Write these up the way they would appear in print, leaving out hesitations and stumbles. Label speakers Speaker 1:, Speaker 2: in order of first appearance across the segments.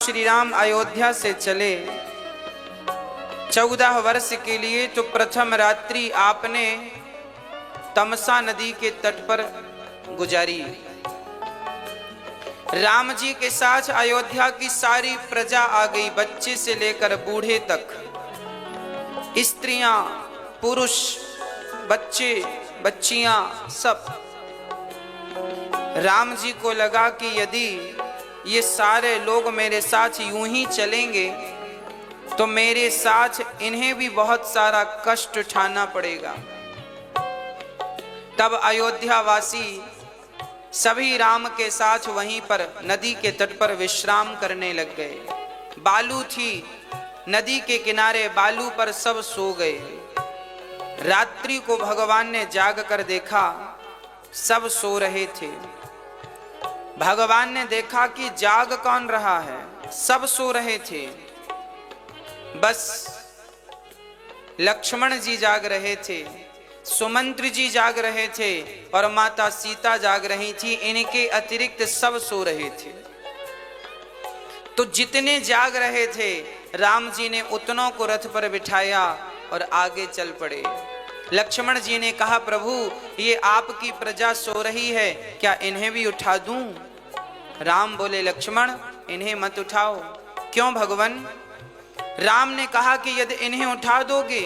Speaker 1: श्री राम अयोध्या से चले 14 वर्ष के लिए, तो प्रथम रात्रि आपने तमसा नदी के तट पर गुजारी। राम जी के साथ अयोध्या की सारी प्रजा आ गई, बच्चे से लेकर बूढ़े तक, स्त्रियां, पुरुष, बच्चे, बच्चियां, सब। राम जी को लगा कि यदि ये सारे लोग मेरे साथ यूं ही चलेंगे तो मेरे साथ इन्हें भी बहुत सारा कष्ट उठाना पड़ेगा। तब अयोध्या वासी सभी राम के साथ वहीं पर नदी के तट पर विश्राम करने लग गए। बालू थी नदी के किनारे, बालू पर सब सो गए। रात्रि को भगवान ने जाग कर देखा, सब सो रहे थे। भगवान ने देखा कि जाग कौन रहा है, सब सो रहे थे, बस लक्ष्मण जी जाग रहे थे, सुमंत्र जी जाग रहे थे और माता सीता जाग रही थी। इनके अतिरिक्त सब सो रहे थे। तो जितने जाग रहे थे राम जी ने उतनों को रथ पर बिठाया और आगे चल पड़े। लक्ष्मण जी ने कहा, प्रभु ये आपकी प्रजा सो रही है, क्या इन्हें भी उठा दूं? राम बोले, लक्ष्मण इन्हें मत उठाओ। क्यों भगवान? राम ने कहा कि यदि इन्हें उठा दोगे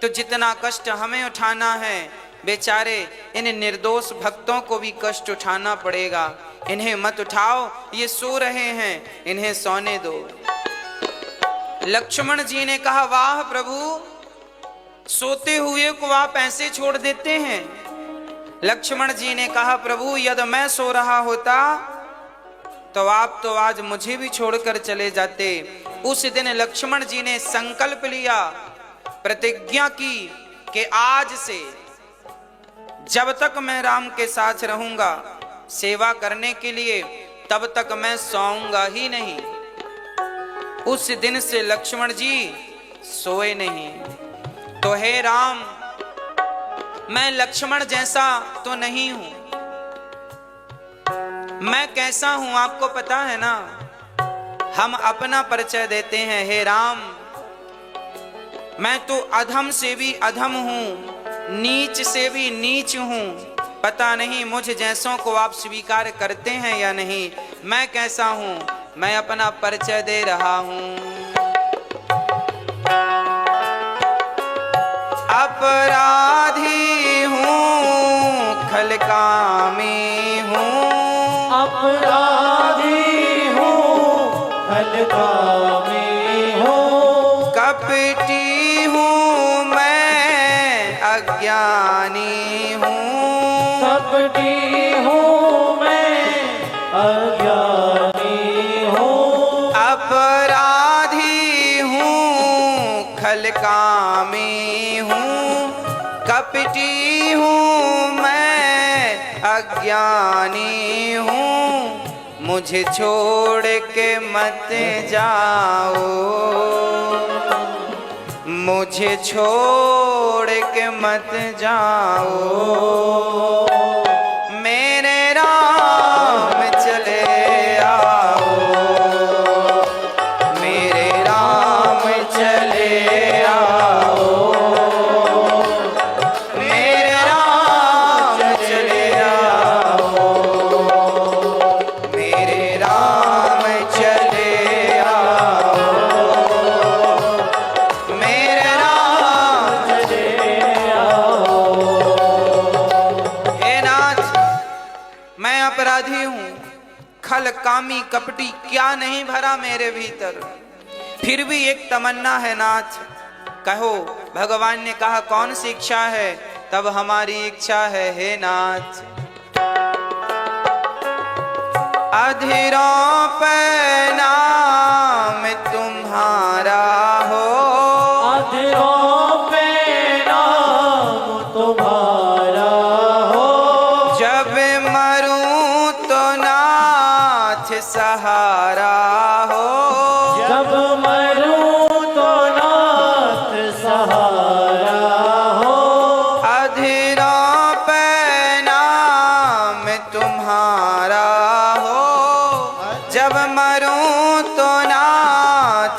Speaker 1: तो जितना कष्ट हमें उठाना है, बेचारे इन निर्दोष भक्तों को भी कष्ट उठाना पड़ेगा। इन्हें मत उठाओ, ये सो रहे हैं, इन्हें सोने दो। लक्ष्मण जी ने कहा, वाह प्रभु, सोते हुए को आप ऐसे छोड़ देते हैं। लक्ष्मण जी ने कहा, प्रभु यदि मैं सो रहा होता तो आप तो आज मुझे भी छोड़कर चले जाते। उस दिन लक्ष्मण जी ने संकल्प लिया, प्रतिज्ञा की कि आज से जब तक मैं राम के साथ रहूंगा सेवा करने के लिए, तब तक मैं सोऊंगा ही नहीं। उस दिन से लक्ष्मण जी सोए नहीं। तो हे राम, मैं लक्ष्मण जैसा तो नहीं हूं, मैं कैसा हूं आपको पता है ना। हम अपना परिचय देते हैं, हे राम मैं तो अधम से भी अधम हूं, नीच से भी नीच हूं। पता नहीं मुझ जैसों को आप स्वीकार करते हैं या नहीं। मैं कैसा हूं, मैं अपना परिचय दे रहा हूं। अपराधी हूं, खलकामी हूं,
Speaker 2: अपराधी हूँ, खलकामी हूँ,
Speaker 1: कपटी हूँ, मैं अज्ञानी हूँ,
Speaker 2: कपटी हूँ, मैं अज्ञानी हूँ,
Speaker 1: अपराधी हूँ, खलकामी हूँ, कपटी हूँ, मैं अज्ञानी हूँ। मुझे छोड़ के मत जाओ, मुझे छोड़ के मत जाओ, मेरे राम चले आओ, मेरे राम चले आओ, मेरे राम चले आओ, मेरे राम चले आओ, मेरे राम
Speaker 2: चले आओ।
Speaker 1: हे नाथ, मैं अपराधी हूँ, खल कामी कपटी, क्या नहीं भरा मेरे भीतर, फिर भी एक तमन्ना है नाथ, कहो। भगवान ने कहा, कौन सी इच्छा है? तब हमारी इच्छा है, हे नाथ। अधीरों पे नाम तुम्हारा हो,
Speaker 2: अधरों पे नाम तुम्हारा हो,
Speaker 1: जब मरूं तो नाथ सहारा हो,
Speaker 2: जब मरूं तो नाथ सहारा हो,
Speaker 1: अधीरों पे नाम तुम्हारा हो, जब मरूं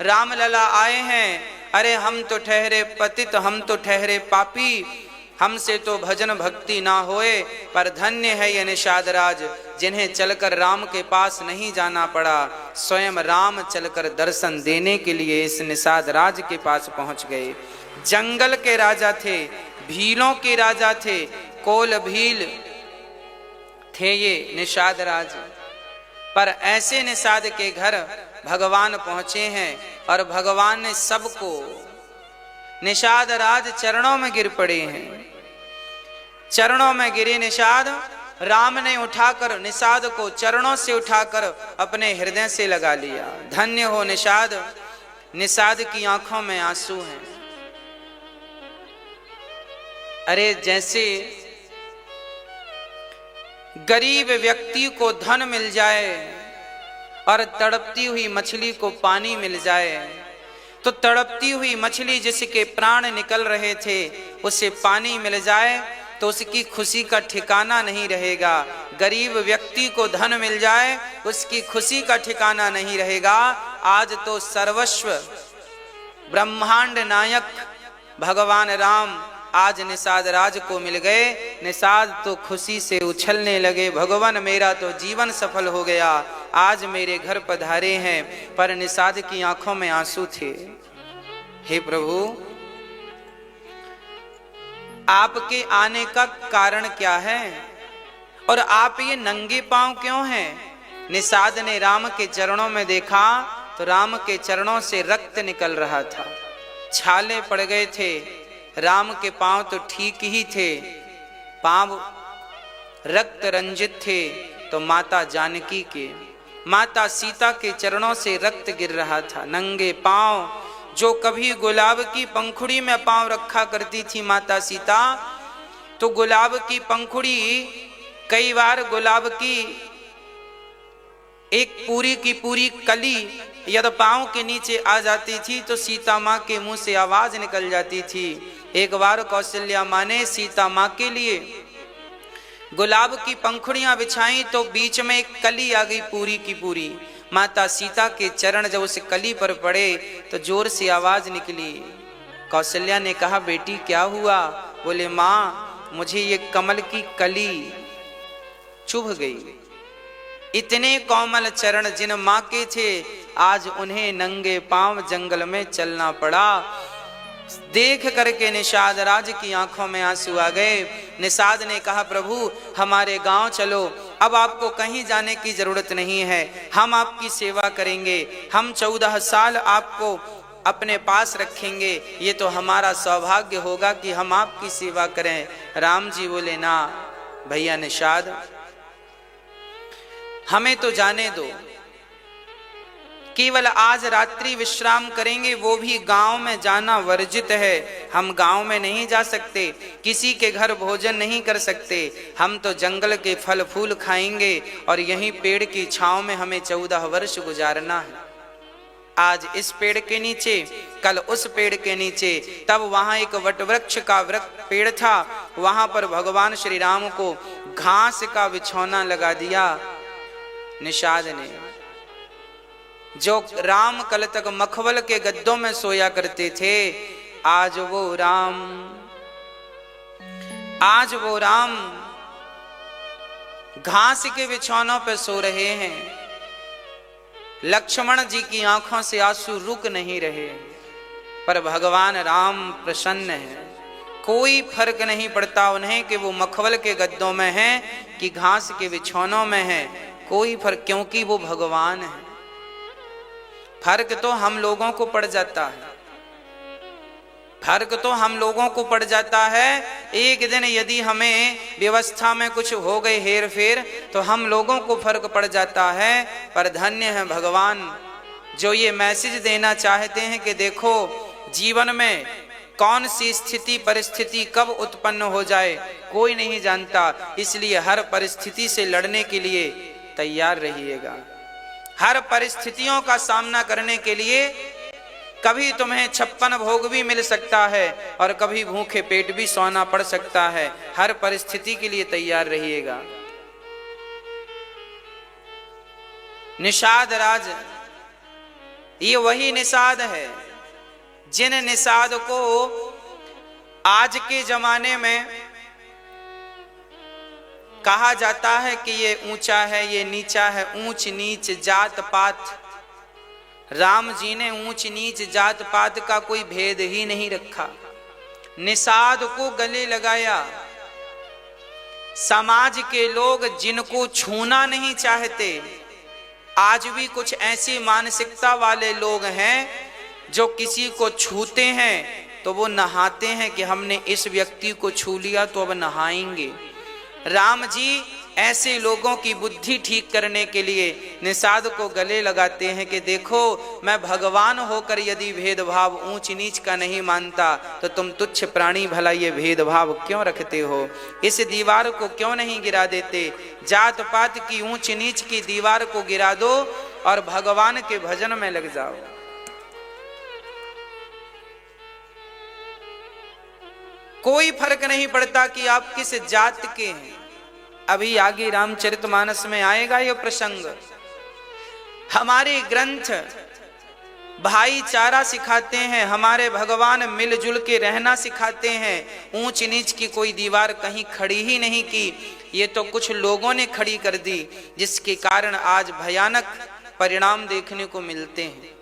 Speaker 1: रामलला आए हैं, अरे हम तो ठहरे पतित, हम तो ठहरे पापी, हमसे तो भजन भक्ति ना होए, पर धन्य है ये निषाद राज जिन्हें चलकर राम के पास नहीं जाना पड़ा। स्वयं राम चलकर दर्शन देने के लिए इस निषाद राज के पास पहुंच गए। जंगल के राजा थे, भीलों के राजा थे, कोल भील थे ये निषाद राज। पर ऐसे निषाद के घर भगवान पहुंचे हैं और भगवान ने सबको, निषाद राज चरणों में गिर पड़े हैं। चरणों में गिरे निषाद, राम ने उठाकर निषाद को चरणों से उठाकर अपने हृदय से लगा लिया। धन्य हो निषाद। निषाद की आंखों में आंसू हैं। अरे जैसे गरीब व्यक्ति को धन मिल जाए और तड़पती हुई मछली को पानी मिल जाए, तो तड़पती हुई मछली जिसके प्राण निकल रहे थे उसे पानी मिल जाए तो उसकी खुशी का ठिकाना नहीं रहेगा। गरीब व्यक्ति को धन मिल जाए उसकी खुशी का ठिकाना नहीं रहेगा। आज तो सर्वस्व ब्रह्मांड नायक भगवान राम आज निषाद राज को मिल गए। निषाद तो खुशी से उछलने लगे, भगवान मेरा तो जीवन सफल हो गया, आज मेरे घर पधारे हैं। पर निषाद की आंखों में आंसू थे। हे प्रभु, आपके आने का कारण क्या है और आप ये नंगे पांव क्यों हैं? निषाद ने राम के चरणों में देखा तो राम के चरणों से रक्त निकल रहा था, छाले पड़ गए थे। राम के पांव तो ठीक ही थे, पांव रक्त रंजित थे, तो माता जानकी के, माता सीता के चरणों से रक्त गिर रहा था। नंगे पांव, जो कभी गुलाब की पंखुड़ी में पांव रखा करती थी माता सीता, तो गुलाब की पंखुड़ी कई बार गुलाब की एक पूरी की पूरी कली यदि पांव के नीचे आ जाती थी तो सीता माँ के मुंह से आवाज निकल जाती थी। एक बार कौशल्या माँ ने सीता माँ के लिए गुलाब की पंखुड़ियां बिछाई तो बीच में एक कली आ गई पूरी की पूरी। माता सीता के चरण जब उस कली पर पड़े तो जोर से आवाज निकली। कौशल्या ने कहा, बेटी क्या हुआ? बोले, माँ मुझे ये कमल की कली चुभ गई। इतने कोमल चरण जिन माँ के थे, आज उन्हें नंगे पांव जंगल में चलना पड़ा। देख करके निषाद राज की आंखों में आंसू आ गए। निषाद ने कहा, प्रभु हमारे गांव चलो, अब आपको कहीं जाने की जरूरत नहीं है, हम आपकी सेवा करेंगे, हम 14 साल आपको अपने पास रखेंगे, ये तो हमारा सौभाग्य होगा कि हम आपकी सेवा करें। राम जी बोले, ना भैया निषाद, हमें तो जाने दो, केवल आज रात्रि विश्राम करेंगे, वो भी गांव में जाना वर्जित है। हम गांव में नहीं जा सकते, किसी के घर भोजन नहीं कर सकते, हम तो जंगल के फल फूल खाएंगे और यहीं पेड़ की छांव में हमें 14 वर्ष गुजारना है। आज इस पेड़ के नीचे, कल उस पेड़ के नीचे। तब वहां एक वटवृक्ष का पेड़ था, वहां पर भगवान श्री राम को घास का बिछौना लगा दिया निषाद ने। जो राम कल तक मखमल के गद्दों में सोया करते थे, आज वो राम घास के बिछौनों पर सो रहे हैं। लक्ष्मण जी की आंखों से आंसू रुक नहीं रहे, पर भगवान राम प्रसन्न है। कोई फर्क नहीं पड़ता उन्हें कि वो मखमल के गद्दों में हैं कि घास के बिछौनों में हैं, कोई फर्क, क्योंकि वो भगवान है। फर्क तो हम लोगों को पड़ जाता है, फर्क तो हम लोगों को पड़ जाता है। एक दिन यदि हमें व्यवस्था में कुछ हो गए हेर फेर तो हम लोगों को फर्क पड़ जाता है। पर धन्य है भगवान जो ये मैसेज देना चाहते हैं कि देखो, जीवन में कौन सी स्थिति परिस्थिति कब उत्पन्न हो जाए कोई नहीं जानता, इसलिए हर परिस्थिति से लड़ने के लिए तैयार रहिएगा। हर परिस्थितियों का सामना करने के लिए कभी तुम्हें 56 भोग भी मिल सकता है और कभी भूखे पेट भी सोना पड़ सकता है। हर परिस्थिति के लिए तैयार रहिएगा। निषाद राज ये वही निषाद है जिन निषाद को आज के जमाने में कहा जाता है कि ये ऊंचा है, ये नीचा है, ऊंच नीच जात पात। राम जी ने ऊंच नीच जात पात का कोई भेद ही नहीं रखा, निषाद को गले लगाया। समाज के लोग जिनको छूना नहीं चाहते, आज भी कुछ ऐसी मानसिकता वाले लोग हैं जो किसी को छूते हैं तो वो नहाते हैं कि हमने इस व्यक्ति को छू लिया तो अब नहाएंगे। राम जी ऐसे लोगों की बुद्धि ठीक करने के लिए निषाद को गले लगाते हैं कि देखो, मैं भगवान होकर यदि भेदभाव ऊंच नीच का नहीं मानता तो तुम तुच्छ प्राणी भला ये भेदभाव क्यों रखते हो? इस दीवार को क्यों नहीं गिरा देते? जात पात की ऊंच नीच की दीवार को गिरा दो और भगवान के भजन में लग जाओ। कोई फर्क नहीं पड़ता कि आप किस जात के हैं। अभी आगे रामचरितमानस में आएगा यह प्रसंग। हमारे ग्रंथ भाईचारा सिखाते हैं, हमारे भगवान मिलजुल के रहना सिखाते हैं। ऊंच नीच की कोई दीवार कहीं खड़ी ही नहीं की, ये तो कुछ लोगों ने खड़ी कर दी, जिसके कारण आज भयानक परिणाम देखने को मिलते हैं।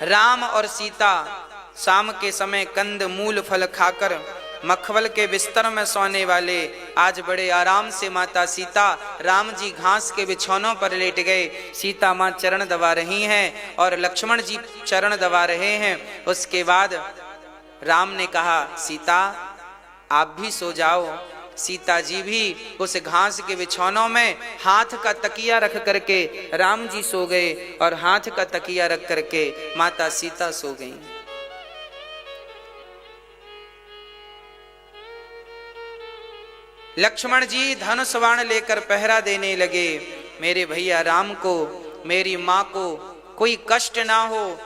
Speaker 1: राम और सीता शाम के समय कंद मूल फल खाकर मखमल के बिस्तर में सोने वाले, आज बड़े आराम से माता सीता, राम जी घास के बिछौनों पर लेट गए। सीता माँ चरण दबा रही हैं और लक्ष्मण जी चरण दबा रहे हैं। उसके बाद राम ने कहा, सीता आप भी सो जाओ। सीता जी भी उस घास के बिछौनों में हाथ का तकिया रख करके राम जी सो गए और हाथ का तकिया रख करके माता सीता सो गईं। लक्ष्मण जी धनुष बाण लेकर पहरा देने लगे। मेरे भैया राम को, मेरी माँ को कोई कष्ट ना हो,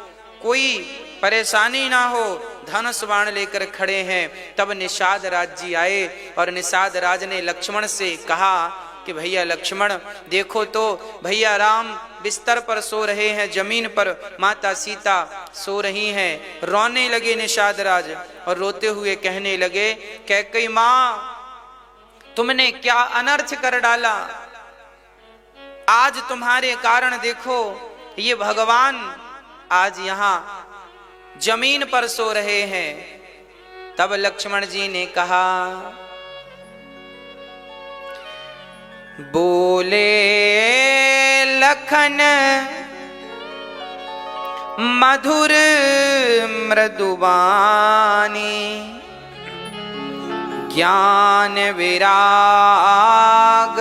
Speaker 1: कोई परेशानी ना हो, धनुष बाण लेकर खड़े हैं। तब निषाद राज जी आए और निषाद राज ने लक्ष्मण से कहा कि भैया लक्ष्मण देखो तो, भैया राम बिस्तर पर सो रहे हैं, जमीन पर माता सीता सो रही हैं। रोने लगे निषाद राज और रोते हुए कहने लगे, कैकेयी माँ तुमने क्या अनर्थ कर डाला, आज तुम्हारे कारण देखो ये भगवान आज यहां जमीन पर सो रहे हैं। तब लक्ष्मण जी ने कहा, बोले लखन मधुर मृदुबानी, ज्ञान विराग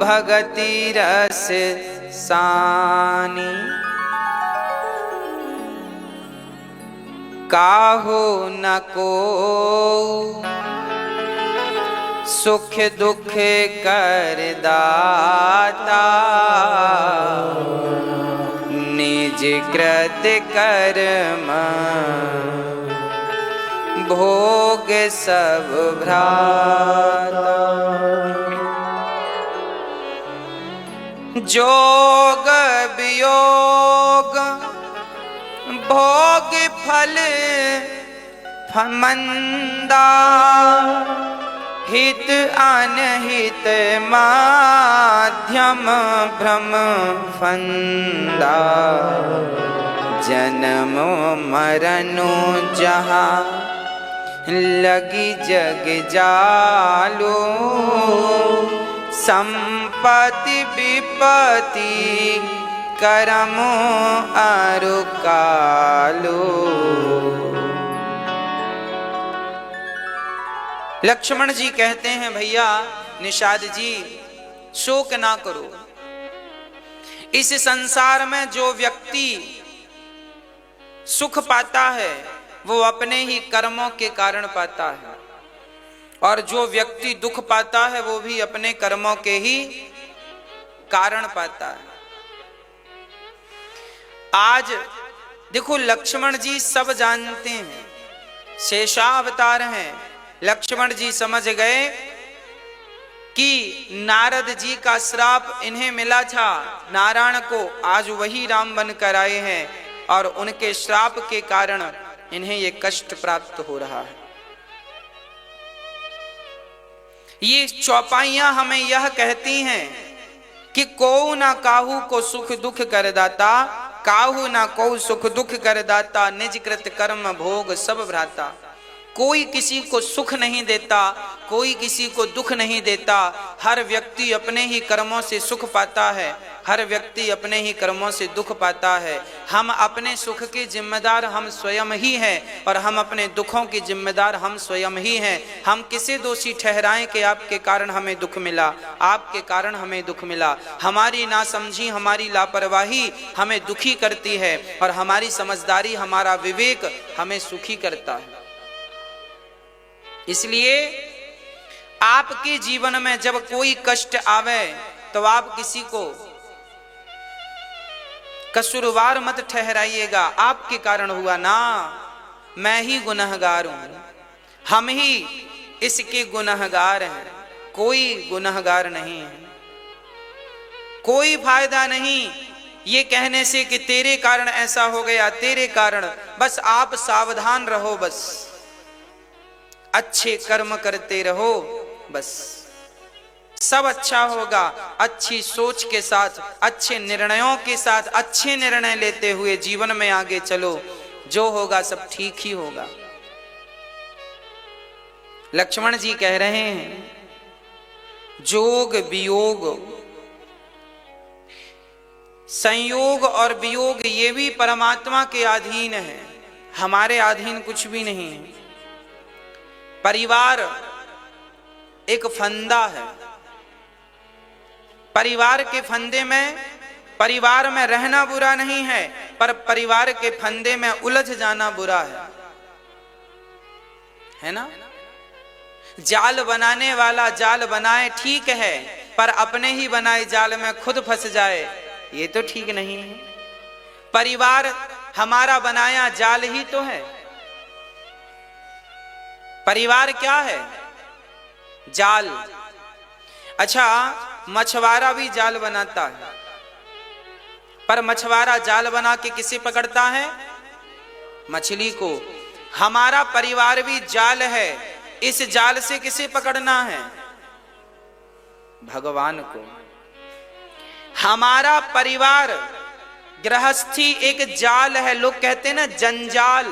Speaker 1: भगति रस सानी, काहो न को सुख दुख कर दाता, निज कृत कर्म भोग सब भ्राता, जोग वियोग भोग फल मंदा, हित अनहित माध्यम भ्रम फंदा, जन्म मरनु जहाँ लगी जग जालो, संपत्ति विपत्ति करम अरु कालो। लक्ष्मण जी कहते हैं, भैया निषाद जी शोक ना करो। इस संसार में जो व्यक्ति सुख पाता है वो अपने ही कर्मों के कारण पाता है, और जो व्यक्ति दुख पाता है वो भी अपने कर्मों के ही कारण पाता है। आज देखो लक्ष्मण जी सब जानते हैं, शेषावतार हैं। लक्ष्मण जी समझ गए कि नारद जी का श्राप इन्हें मिला था नारायण को, आज वही राम बनकर आए हैं और उनके श्राप के कारण इन्हें ये कष्ट प्राप्त हो रहा है। ये चौपाइयां हमें यह कहती हैं कि को ना काहू को सुख दुख कर दाता, काहू ना को सुख दुख कर दाता, निज कृत कर्म भोग सब भ्राता। कोई किसी को सुख नहीं देता, कोई किसी को दुख नहीं देता, हर व्यक्ति अपने ही कर्मों से सुख पाता है, हर व्यक्ति अपने ही कर्मों से दुख पाता है। हम अपने सुख के जिम्मेदार हम स्वयं ही हैं और हम अपने दुखों के जिम्मेदार हम स्वयं ही हैं। हम किसे दोषी ठहराएं कि आपके कारण हमें दुख मिला, आपके कारण हमें दुख मिला। हमारी नासमझी, हमारी लापरवाही हमें दुखी करती है और हमारी समझदारी, हमारा विवेक हमें सुखी करता है। इसलिए आपके जीवन में जब कोई कष्ट आवे तो आप किसी को कसूरवार मत ठहराइएगा, आपके कारण हुआ ना, मैं ही गुनहगार हूं, हम ही इसके गुनहगार हैं, कोई गुनहगार नहीं है। कोई फायदा नहीं ये कहने से कि तेरे कारण ऐसा हो गया, तेरे कारण। बस आप सावधान रहो, बस अच्छे कर्म करते रहो, बस सब अच्छा होगा। अच्छी सोच के साथ, अच्छे निर्णयों के साथ, अच्छे निर्णय लेते हुए जीवन में आगे चलो, जो होगा सब ठीक ही होगा। लक्ष्मण जी कह रहे हैं जोग वियोग, संयोग और वियोग ये भी परमात्मा के अधीन है, हमारे अधीन कुछ भी नहीं है। परिवार एक फंदा है, परिवार के फंदे में, परिवार में रहना बुरा नहीं है, पर परिवार के फंदे में उलझ जाना बुरा है ना। जाल बनाने वाला जाल बनाए ठीक है, पर अपने ही बनाए जाल में खुद फंस जाए ये तो ठीक नहीं है। परिवार हमारा बनाया जाल ही तो है। परिवार क्या है? जाल। अच्छा, मछुआरा भी जाल बनाता है, पर मछुआरा जाल बना के किसे पकड़ता है? मछली को। हमारा परिवार भी जाल है, इस जाल से किसे पकड़ना है? भगवान को। हमारा परिवार गृहस्थी एक जाल है, लोग कहते हैं ना जंजाल,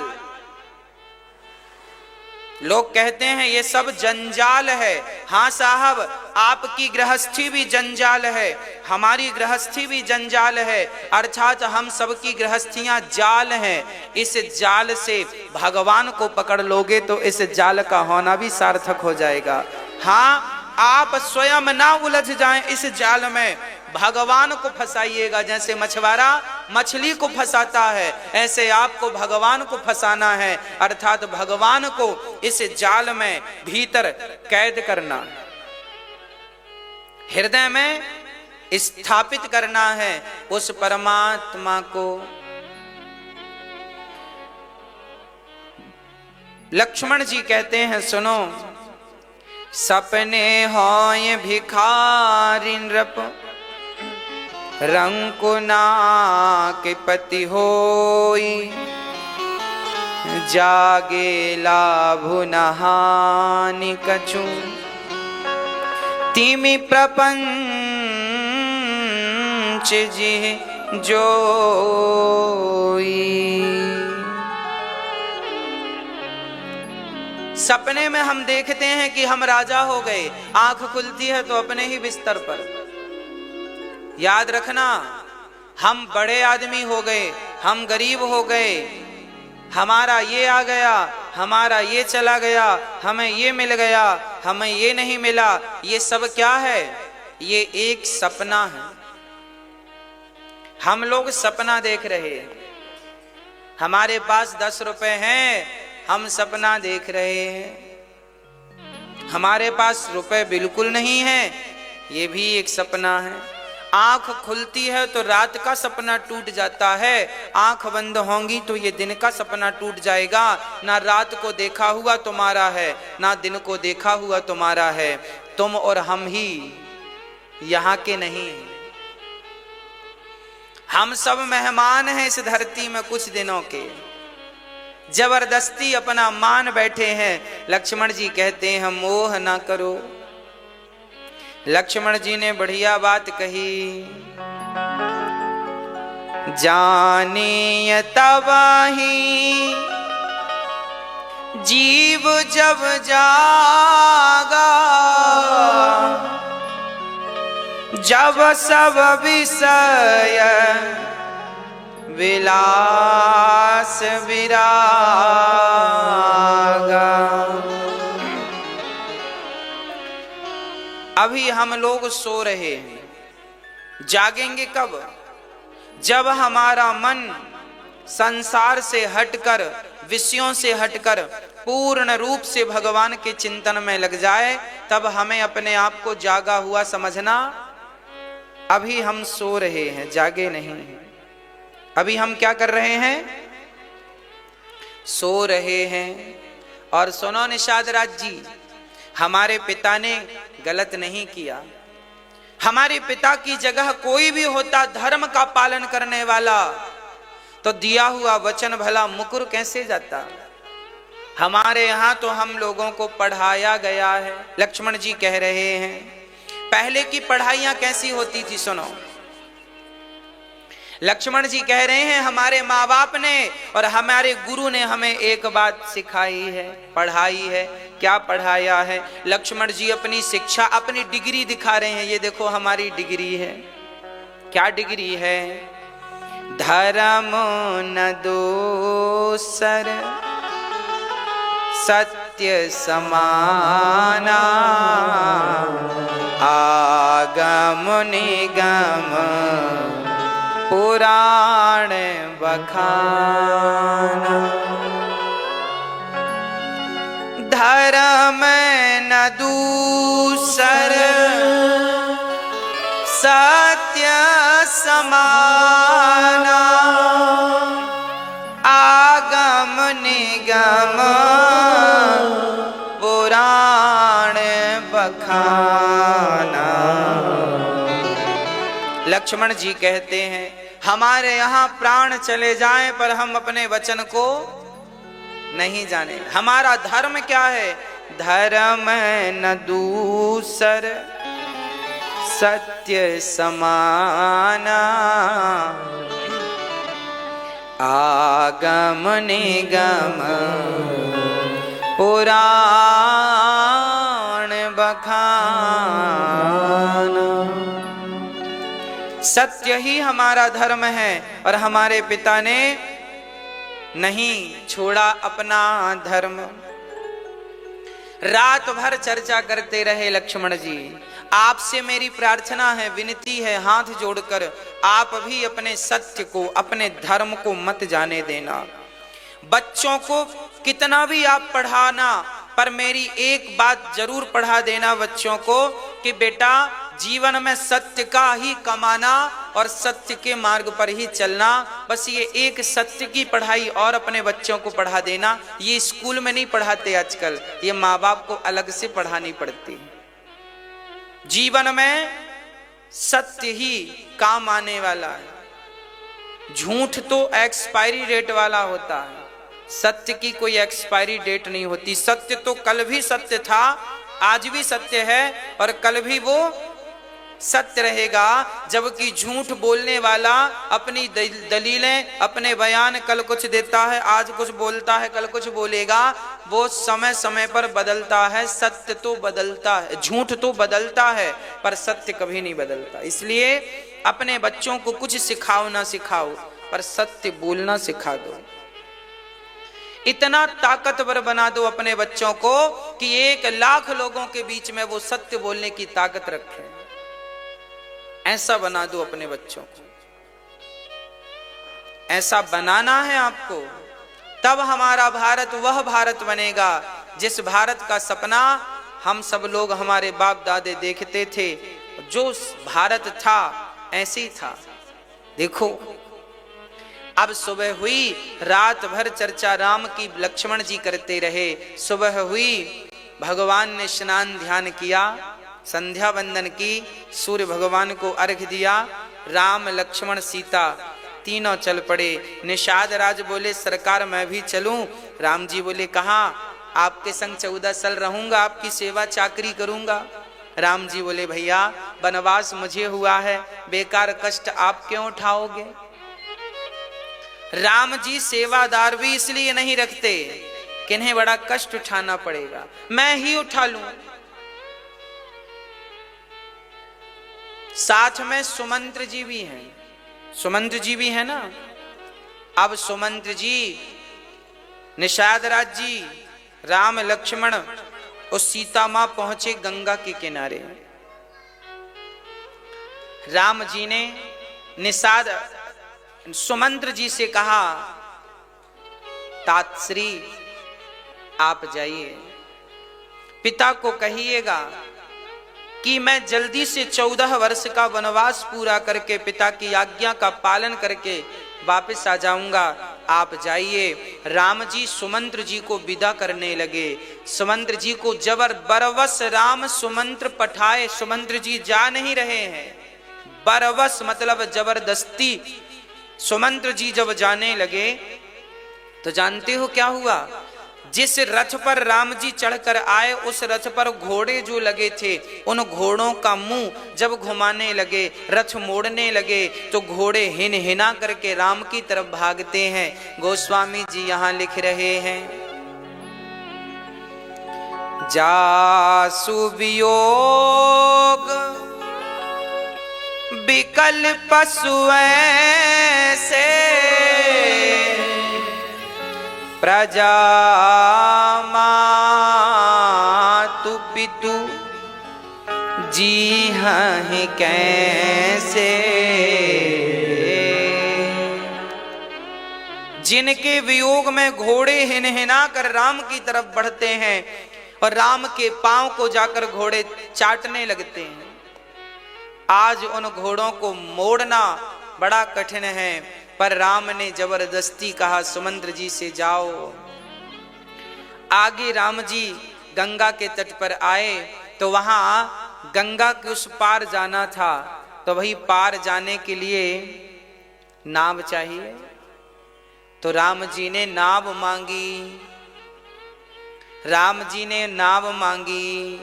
Speaker 1: लोग कहते हैं ये सब जंजाल है। हाँ साहब, आपकी गृहस्थी भी जंजाल है, हमारी गृहस्थी भी जंजाल है, अर्थात हम सबकी गृहस्थियां जाल हैं। इस जाल से भगवान को पकड़ लोगे तो इस जाल का होना भी सार्थक हो जाएगा। हाँ, आप स्वयं ना उलझ जाएं इस जाल में, भगवान को फंसाइएगा। जैसे मछुआरा मछली को फंसाता है, ऐसे आपको भगवान को फंसाना है, अर्थात भगवान को इस जाल में भीतर कैद करना, हृदय में स्थापित करना है उस परमात्मा को। लक्ष्मण जी कहते हैं सुनो, सपने होय भिखारी नृप, रंकुना के पति होई, जागे लाभु नहानि कछु, तिमि प्रपंच जी जोई। सपने में हम देखते हैं कि हम राजा हो गए, आंख खुलती है तो अपने ही बिस्तर पर। याद रखना, हम बड़े आदमी हो गए, हम गरीब हो गए, हमारा ये आ गया, हमारा ये चला गया, हमें ये मिल गया, हमें ये नहीं मिला, ये सब क्या है? ये एक सपना है। हम लोग सपना देख रहे हैं, हमारे पास 10 रुपए हैं, हम सपना देख रहे हैं। हमारे पास रुपए बिल्कुल नहीं है, ये भी एक सपना है। आंख खुलती है तो रात का सपना टूट जाता है, आंख बंद होंगी तो ये दिन का सपना टूट जाएगा। ना रात को देखा हुआ तुम्हारा है, ना दिन को देखा हुआ तुम्हारा है। तुम और हम ही यहाँ के नहीं, हम सब मेहमान हैं इस धरती में कुछ दिनों के, जबरदस्ती अपना मान बैठे हैं। लक्ष्मण जी कहते हैं मोह ना करो। लक्ष्मण जी ने बढ़िया बात कही, जानिय तबाही जीव जब जागा, जब सब विषय विलास विरागा। अभी हम लोग सो रहे हैं, जागेंगे कब? जब हमारा मन संसार से हटकर, विषयों से हटकर पूर्ण रूप से भगवान के चिंतन में लग जाए, तब हमें अपने आप को जागा हुआ समझना। अभी हम सो रहे हैं, जागे नहीं हैं। अभी हम क्या कर रहे हैं? सो रहे हैं। और सुनो निषाद राज जी, हमारे पिता ने गलत नहीं किया। हमारे पिता की जगह कोई भी होता धर्म का पालन करने वाला, तो दिया हुआ वचन भला मुकर कैसे जाता। हमारे यहाँ तो हम लोगों को पढ़ाया गया है। लक्ष्मण जी कह रहे हैं पहले की पढ़ाइयां कैसी होती थी, सुनो। लक्ष्मण जी कह रहे हैं हमारे माँ बाप ने और हमारे गुरु ने हमें एक बात सिखाई है, पढ़ाई है। क्या पढ़ाया है? लक्ष्मण जी अपनी शिक्षा, अपनी डिग्री दिखा रहे हैं। ये देखो हमारी डिग्री है। क्या डिग्री है? धर्म न दोसर सत्य समाना, आगम निगम पुराण बखाना। धर्म न दूसर सत्य समाना, आगम निगम पुराण बखाना। लक्ष्मण जी कहते हैं हमारे यहाँ प्राण चले जाएं पर हम अपने वचन को नहीं जाने। हमारा धर्म क्या है? धर्म न दूसर सत्य समाना, आगम निगम पुराण बखाना। सत्य ही हमारा धर्म है और हमारे पिता ने नहीं छोड़ा अपना धर्म। रात भर चर्चा करते रहे लक्ष्मण जी। आपसे मेरी प्रार्थना है, विनती है, हाथ जोड़कर आप भी अपने सत्य को, अपने धर्म को मत जाने देना। बच्चों को कितना भी आप पढ़ाना, पर मेरी एक बात जरूर पढ़ा देना बच्चों को कि बेटा जीवन में सत्य का ही कमाना और सत्य के मार्ग पर ही चलना। बस ये एक सत्य की पढ़ाई और अपने बच्चों को पढ़ा देना। ये स्कूल में नहीं पढ़ाते आजकल, ये माँ बाप को अलग से पढ़ानी पड़ती है। जीवन में सत्य ही काम आने वाला है। झूठ तो एक्सपायरी डेट वाला होता है, सत्य की कोई एक्सपायरी डेट नहीं होती। सत्य तो कल भी सत्य था, आज भी सत्य है और कल भी वो सत्य रहेगा। जबकि झूठ बोलने वाला अपनी दलीलें, अपने बयान कल कुछ देता है, आज कुछ बोलता है, कल कुछ बोलेगा। वो समय समय पर बदलता है। सत्य तो बदलता है, झूठ तो बदलता है, पर सत्य कभी नहीं बदलता। इसलिए अपने बच्चों को कुछ सिखाओ ना सिखाओ, पर सत्य बोलना सिखा दो। इतना ताकतवर बना दो अपने बच्चों को कि 1,00,000 लोगों के बीच में वो सत्य बोलने की ताकत रखे। ऐसा बना दो अपने बच्चों को। ऐसा बनाना है आपको, तब हमारा भारत वह भारत बनेगा जिस भारत का सपना हम सब लोग, हमारे बाप दादे देखते थे। जो भारत था ऐसे ही था। देखो अब सुबह हुई, रात भर चर्चा राम की लक्ष्मण जी करते रहे। सुबह हुई, भगवान ने स्नान ध्यान किया, संध्या वंदन की, सूर्य भगवान को अर्घ्य दिया। राम लक्ष्मण सीता तीनों चल पड़े। निषाद राज बोले सरकार मैं भी चलूं? राम जी बोले कहाँ, आपके संग 14 साल रहूंगा, आपकी सेवा चाकरी करूंगा। राम जी बोले भैया वनवास मुझे हुआ है, बेकार कष्ट आप क्यों उठाओगे? राम जी सेवादार भी इसलिए नहीं रखते कि इन्हें बड़ा कष्ट उठाना पड़ेगा, मैं ही उठा लूं। साथ में सुमंत्र जी भी हैं, सुमंत्र जी भी है ना। अब सुमंत्र जी, निषाद राज जी, राम लक्ष्मण और सीता मां पहुंचे गंगा के किनारे। राम जी ने निषाद सुमंत्र जी से कहा तातश्री आप जाइए, पिता को कहिएगा कि मैं जल्दी से 14 वर्ष का वनवास पूरा करके पिता की आज्ञा का पालन करके वापस आ जाऊंगा, आप जाइए। राम जी सुमंत्र जी को विदा करने लगे। सुमंत्र जी को बरवस राम सुमंत्र पठाए, सुमंत्र जी जा नहीं रहे हैं, बरवस मतलब जबरदस्ती। सुमंत्र जी जब जाने लगे तो जानते हो क्या हुआ? जिस रथ पर राम जी चढ़कर आए उस रथ पर घोड़े जो लगे थे, उन घोड़ों का मुंह जब घुमाने लगे, रथ मोड़ने लगे तो घोड़े हिन हिना करके राम की तरफ भागते हैं। गोस्वामी जी यहाँ लिख रहे हैं जासु वियोग विकल पशु ऐसे प्रजा मातु पितु जी हैं कैसे। जिनके वियोग में घोड़े हिनहिना कर राम की तरफ बढ़ते हैं और राम के पांव को जाकर घोड़े चाटने लगते हैं, आज उन घोड़ों को मोड़ना बड़ा कठिन है। पर राम ने जबरदस्ती कहा सुमंत्र जी से जाओ। आगे राम जी गंगा के तट पर आए तो वहां गंगा के उस पार जाना था, तो वही पार जाने के लिए नाव चाहिए। तो राम जी ने नाव मांगी, राम जी ने नाव मांगी,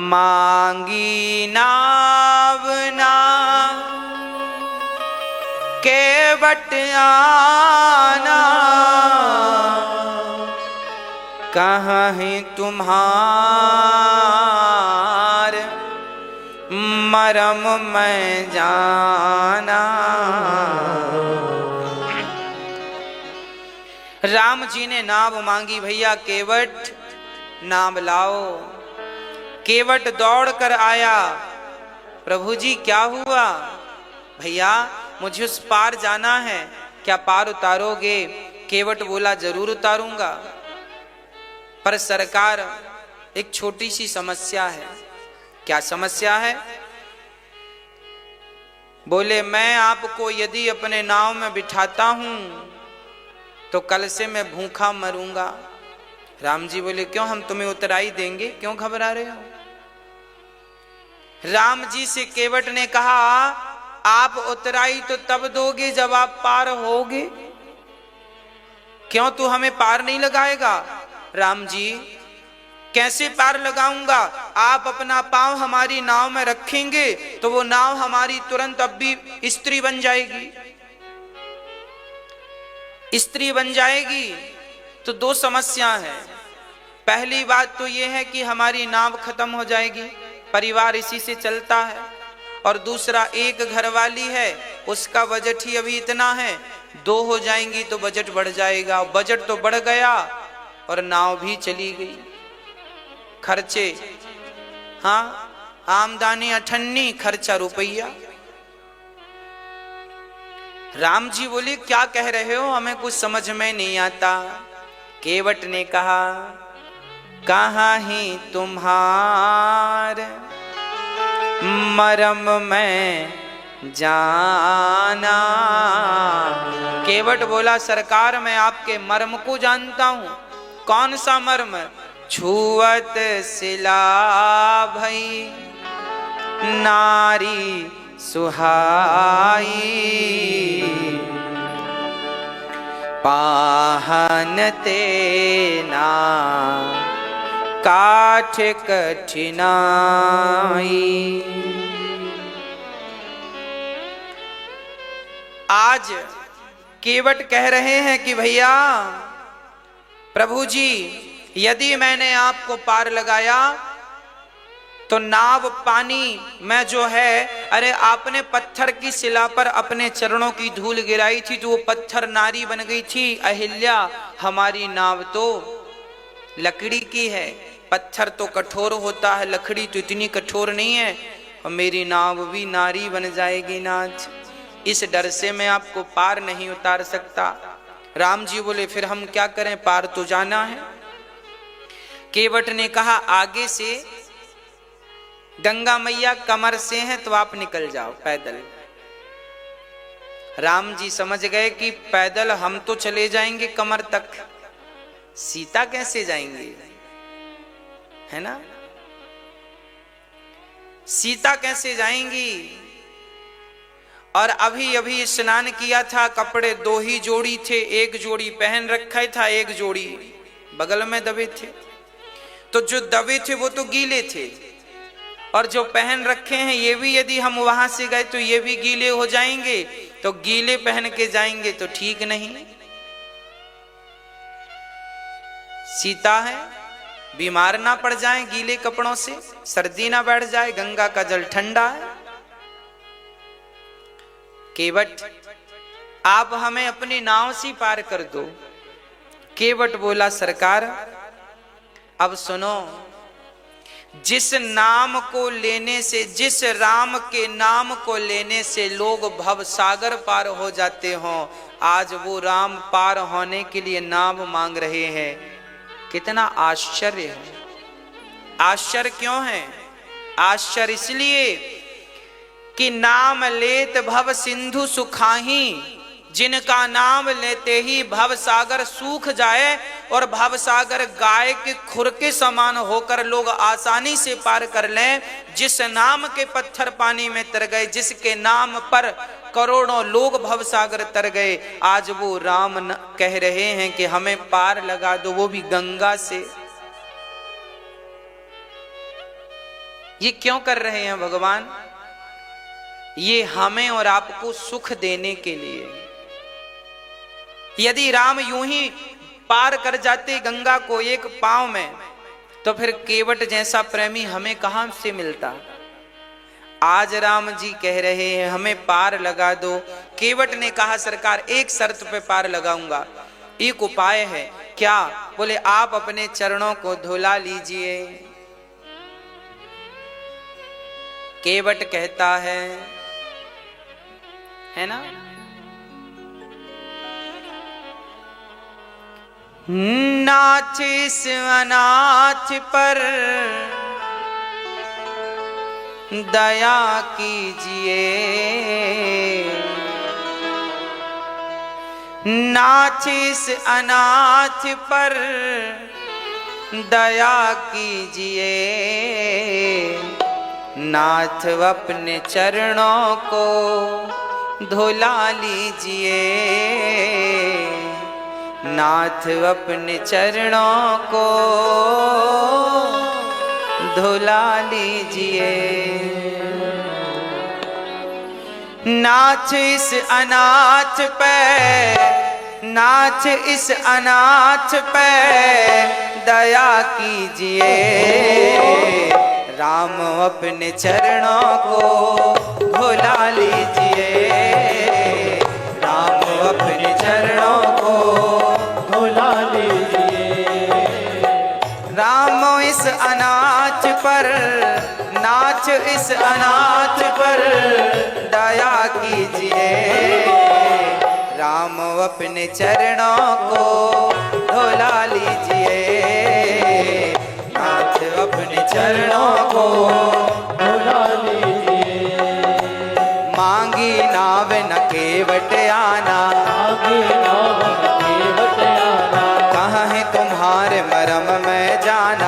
Speaker 1: मांगी नाव ना केवट आना, कहाँ है तुम्हार मरम मैं जाना। राम जी ने नाव मांगी, भैया केवट नाव लाओ। केवट दौड़ कर आया, प्रभु जी क्या हुआ? भैया मुझे उस पार जाना है, क्या पार उतारोगे? केवट बोला जरूर उतारूंगा, पर सरकार एक छोटी सी समस्या है। क्या समस्या है? बोले मैं आपको यदि अपने नाव में बिठाता हूं तो कल से मैं भूखा मरूंगा। राम जी बोले क्यों, हम तुम्हें उतराई देंगे, क्यों घबरा रहे हो? राम जी से केवट ने कहा आप उतराई तो तब दोगे जब आप पार होगे, क्यों तू हमें पार नहीं लगाएगा? राम जी कैसे पार लगाऊंगा? आप अपना पांव हमारी नाव में रखेंगे तो वो नाव हमारी तुरंत अब भी स्त्री बन जाएगी, स्त्री बन जाएगी। तो दो समस्या है। पहली बात तो ये है कि हमारी नाव खत्म हो जाएगी, परिवार इसी से चलता है, और दूसरा एक घरवाली है उसका बजट ही अभी इतना है, दो हो जाएंगी तो बजट बढ़ जाएगा, बजट तो बढ़ गया और नाव भी चली गई। खर्चे, हाँ आमदनी अठन्नी, खर्चा रुपया। राम जी बोले क्या कह रहे हो, हमें कुछ समझ में नहीं आता। केवट ने कहा कहाँ ही तुम्हार मरम मैं जाना। केवट बोला सरकार मैं आपके मर्म को जानता हूं। कौन सा मर्म? छुअत सिला भई नारी सुहाई, पाहन तेना काठ कठिनाई। आज केवट कह रहे हैं कि भैया प्रभु जी, यदि मैंने आपको पार लगाया तो नाव पानी में जो है, अरे आपने पत्थर की शिला पर अपने चरणों की धूल गिराई थी तो वो पत्थर नारी बन गई थी अहिल्या। हमारी नाव तो लकड़ी की है, पत्थर तो कठोर होता है, लकड़ी तो इतनी कठोर नहीं है, और मेरी नाव भी नारी बन जाएगी नाथ। इस डर से मैं आपको पार नहीं उतार सकता। राम जी बोले फिर हम क्या करें, पार तो जाना है। केवट ने कहा आगे से गंगा मैया कमर से हैं तो आप निकल जाओ पैदल। राम जी समझ गए कि पैदल हम तो चले जाएंगे कमर तक, सीता कैसे जाएंगे, है ना, सीता कैसे जाएंगी। और अभी अभी स्नान किया था, कपड़े दो ही जोड़ी थे, एक जोड़ी पहन रखा था, एक जोड़ी बगल में दबे थे। तो जो दबे थे वो तो गीले थे, और जो पहन रखे हैं ये भी यदि हम वहां से गए तो ये भी गीले हो जाएंगे, तो गीले पहन के जाएंगे तो ठीक नहीं। सीता है, बीमार ना पड़ जाए गीले कपड़ों से, सर्दी ना बैठ जाए, गंगा का जल ठंडा है। केवट आप हमें अपनी नाव से पार कर दो। केवट बोला सरकार अब सुनो, जिस नाम को लेने से, जिस राम के नाम को लेने से लोग भव सागर पार हो जाते हों, आज वो राम पार होने के लिए नाम मांग रहे हैं। कितना आश्चर्य है। आश्चर्य क्यों है? आश्चर्य इसलिए कि नाम लेत भव सिंधु सुखाही, जिनका नाम लेते ही भव सागर सूख जाए, और भव सागर गाय के खुर के समान होकर लोग आसानी से पार कर लें। जिस नाम के पत्थर पानी में तर गए, जिसके नाम पर करोड़ों लोग भव सागर तर गए, आज वो राम कह रहे हैं कि हमें पार लगा दो, वो भी गंगा से। ये क्यों कर रहे हैं भगवान? ये हमें और आपको सुख देने के लिए। यदि राम यूं ही पार कर जाते गंगा को एक पांव में, तो फिर केवट जैसा प्रेमी हमें कहां से मिलता। आज राम जी कह रहे हैं हमें पार लगा दो। केवट ने कहा सरकार एक शर्त पे पार लगाऊंगा, एक उपाय है। क्या? बोले आप अपने चरणों को धुला लीजिए। केवट कहता है ना, नाथ इस अनाथ पर दया कीजिए, नाथ इस अनाथ पर दया कीजिए, नाथ अपने चरणों को धुला लीजिए, नाथ अपने चरणों को धुला लीजिए। नाथ इस अनाथ पे, नाथ इस अनाथ पे दया कीजिए, राम अपने चरणों को धुला लीजिए, राम अपने चरणों को धुला लीजिए। राम इस अनाथ पर, नाथ इस अनाथ पर दया कीजिए, राम अपने चरणों को धुला लीजिए, नाथ अपने चरणों को धुला लीजिए। मांगी नाव न केवट आना, मांगी नाव न केवट आना, कहाँ है तुम्हारे मरम में जाना,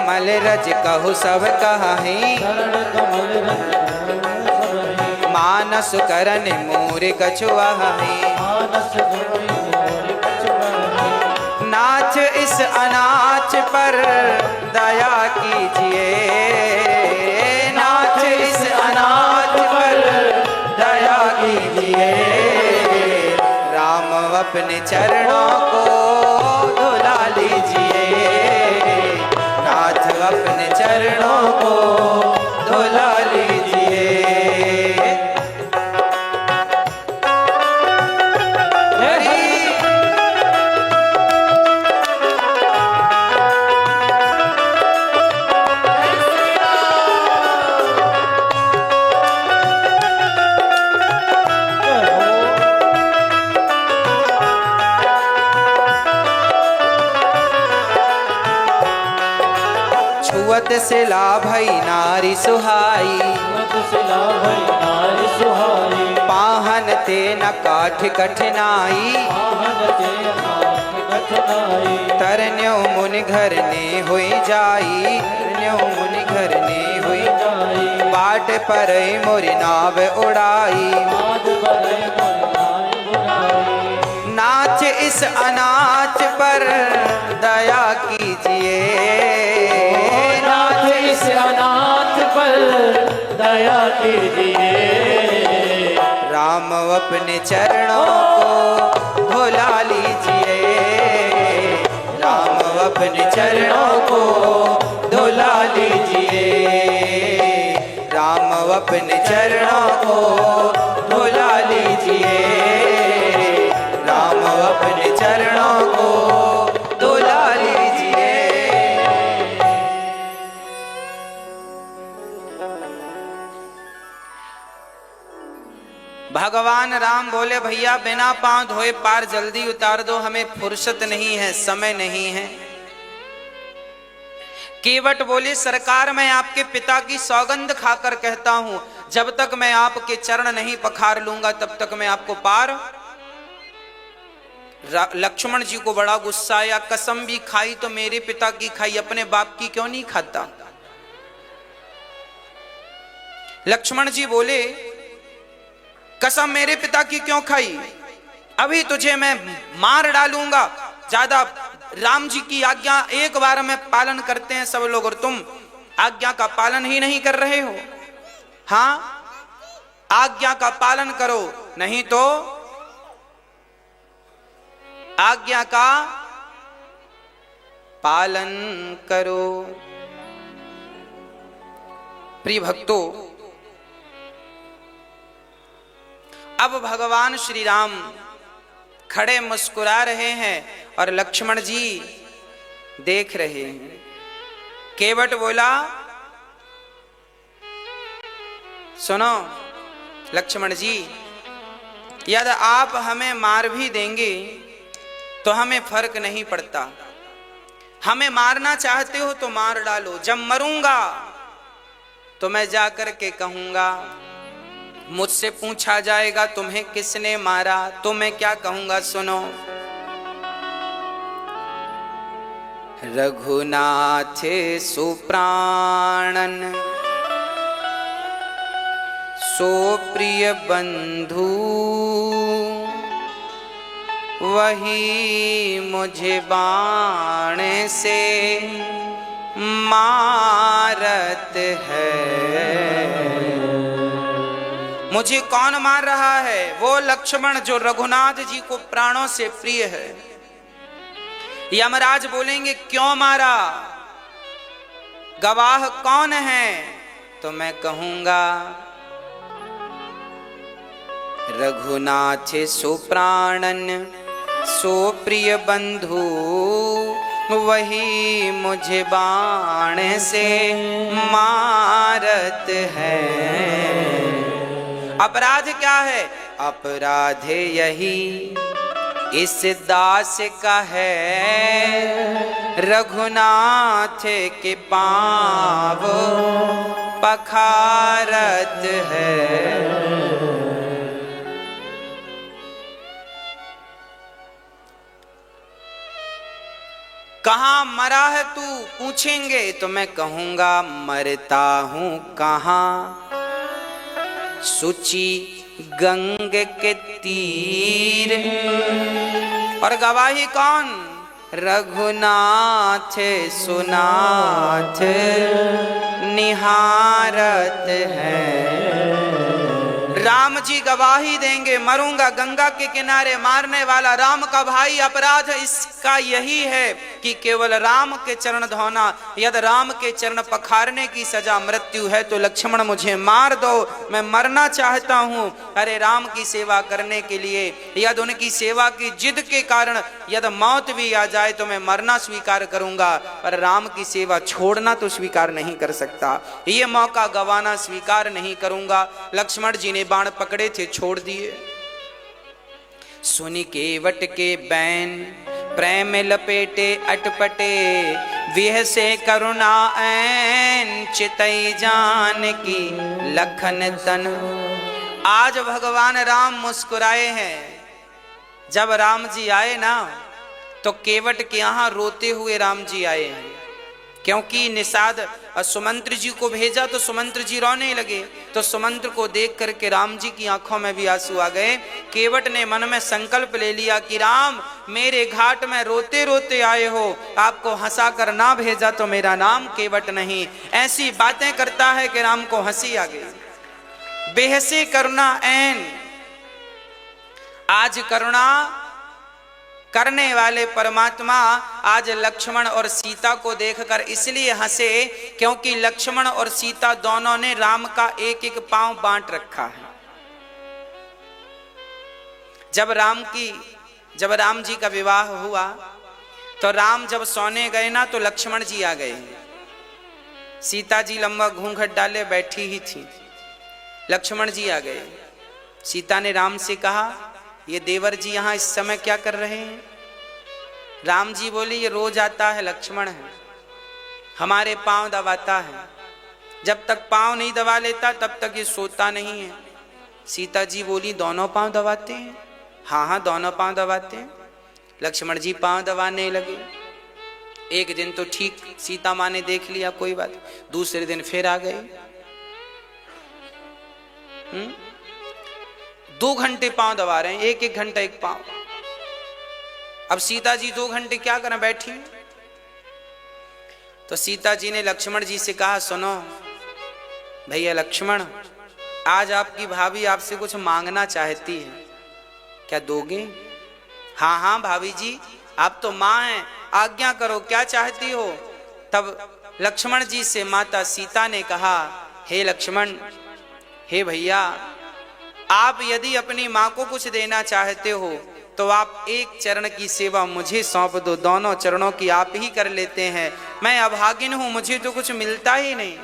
Speaker 1: कमल रज कहु सब कहाहि,
Speaker 2: चरण कमल रज सब
Speaker 1: मानस करन मोर कछुआहि।
Speaker 2: मानस करोई मोर कछुआहि।
Speaker 1: नाथ इस अनाथ पर दया कीजिए, नाथ इस अनाथ पर दया कीजिए। राम अपने चरणों को धुला लीजिए, नाथ अपने चरणों को धुला लीजिए। छुअत से लाभई नारी सुहाई,
Speaker 2: मत सिला भई नारी सुहाई।
Speaker 1: पाहन ते न काठ कठिनाई।
Speaker 2: आहन ते नाथ कठिनाई।
Speaker 1: तरन्यो मुनि घर ने हुई जाई, तरन्यो मुनि घर ने हुई
Speaker 2: जाई।
Speaker 1: बाट पर मोरी नाव उड़ाई।
Speaker 2: आज बरे मोर नाई बुराई।
Speaker 1: नाथ इस अनाथ पर दया कीजिए,
Speaker 2: नाथ इस अनाथ पर दया कीजिए।
Speaker 1: राम अपने चरणों को धुला लीजिए, राम अपने चरणों को धुला लीजिए। राम अपने चरणों को धुला लीजिए, राम अपने चरणों को धुला लीजिए। भगवान राम बोले भैया बिना पांव धोए पार जल्दी उतार दो, हमें फुर्सत नहीं है, समय नहीं है। केवट बोले सरकार मैं आपके पिता की सौगंध खाकर कहता हूं, जब तक मैं आपके चरण नहीं पखार लूंगा तब तक मैं आपको पार। लक्ष्मण जी को बड़ा गुस्सा आया, कसम भी खाई तो मेरे पिता की खाई, अपने बाप की क्यों नहीं खाता। लक्ष्मण जी बोले कसम मेरे पिता की क्यों खाई, अभी तुझे मैं मार डालूंगा। ज्यादा राम जी की आज्ञा एक बार में पालन करते हैं सब लोग और तुम आज्ञा का पालन ही नहीं कर रहे हो। हां आज्ञा का पालन करो, नहीं तो आज्ञा का पालन करो। प्रिय भक्तों, अब भगवान श्री राम खड़े मुस्कुरा रहे हैं और लक्ष्मण जी देख रहे हैं। केवट बोला सुनो लक्ष्मण जी, यदि आप हमें मार भी देंगे तो हमें फर्क नहीं पड़ता, हमें मारना चाहते हो तो मार डालो। जब मरूंगा तो मैं जाकर के कहूंगा, मुझसे पूछा जाएगा तुम्हें किसने मारा, तो मैं क्या कहूंगा सुनो। रघुनाथ सुप्राणन सो प्रिय बंधु, वही मुझे बाण से मारत है। मुझे कौन मार रहा है? वो लक्ष्मण जो रघुनाथ जी को प्राणों से प्रिय है। यमराज बोलेंगे क्यों मारा, गवाह कौन है? तो मैं कहूंगा रघुनाथ सुप्राणन सो प्रिय बंधु, वही मुझे बाण से मारत है। अपराध क्या है? अपराध यही इस दास का है, रघुनाथ के पांव पखारत है। कहाँ मरा है तू पूछेंगे तो मैं कहूंगा मरता हूं कहाँ, सुची गंग के तीर। और गवाही कौन? रघुनाथ सुनाथ निहारत है। राम जी गवाही देंगे, मरूंगा गंगा के किनारे। मारने वाला राम का भाई। अपराध इसका यही है कि केवल राम के चरण धोना। यदि राम के चरण पखारने की सजा मृत्यु है तो लक्ष्मण मुझे मार दो, मैं मरना चाहता हूं। अरे राम की सेवा करने के लिए यदि उनकी सेवा की जिद के कारण यदि मौत भी आ जाए तो मैं मरना स्वीकार करूंगा, पर राम की सेवा छोड़ना तो स्वीकार नहीं कर सकता। ये मौका गंवाना स्वीकार नहीं करूंगा। लक्ष्मण जी ने बाण पकड़े थे, छोड़ दिए। सुनि केवट के बैन प्रेम लपेटे अटपटे, विह से करुणा ऐन चितई जान की लखन तन। आज भगवान राम मुस्कुराए हैं। जब राम जी आए ना तो केवट के यहां रोते हुए राम जी आए हैं, क्योंकि निषाद सुमंत्र जी को भेजा तो सुमंत्र जी रोने लगे। तो सुमंत्र को देख करके राम जी की आंखों में भी आंसू आ गए। केवट ने मन में संकल्प ले लिया कि राम मेरे घाट में रोते रोते आए हो, आपको हंसा कर ना भेजा तो मेरा नाम केवट नहीं। ऐसी बातें करता है कि राम को हंसी आ गई। बेहसे करुणा ऐन। आज करुणा करने वाले परमात्मा आज लक्ष्मण और सीता को देखकर इसलिए हंसे क्योंकि लक्ष्मण और सीता दोनों ने राम का एक एक पांव बांट रखा है। जब राम जी का विवाह हुआ तो राम जब सोने गए ना तो लक्ष्मण जी आ गए। सीता जी लंबा घूंघट डाले बैठी ही थी। लक्ष्मण जी आ गए। सीता ने राम से कहा ये देवर जी यहाँ इस समय क्या कर रहे हैं? राम जी बोले ये रोज आता है, लक्ष्मण है, हमारे पांव दबाता है। जब तक पांव नहीं दबा लेता तब तक ये सोता नहीं है। सीता जी बोली दोनों पांव दबाते हैं? हाँ हाँ दोनों पांव दबाते हैं। लक्ष्मण जी पांव दबाने लगे। एक दिन तो ठीक सीता माँ ने देख लिया, कोई बात। दूसरे दिन फिर आ गए। 2 घंटे पांव दबा रहे हैं, एक एक घंटा एक पांव। अब सीता जी 2 घंटे क्या करें, बैठी। तो सीता जी ने लक्ष्मण जी से कहा सुनो भैया लक्ष्मण, आज आपकी भाभी आपसे कुछ मांगना चाहती है, क्या दोगे? हाँ हाँ भाभी जी, आप तो माँ हैं, आज्ञा करो, क्या चाहती हो? तब लक्ष्मण जी से माता सीता ने कहा हे लक्ष्मण, हे भैया, आप यदि अपनी माँ को कुछ देना चाहते हो तो आप एक चरण की सेवा मुझे सौंप दो, दोनों चरणों की आप ही कर लेते हैं। मैं अभागिन हूं, मुझे तो कुछ मिलता ही नहीं,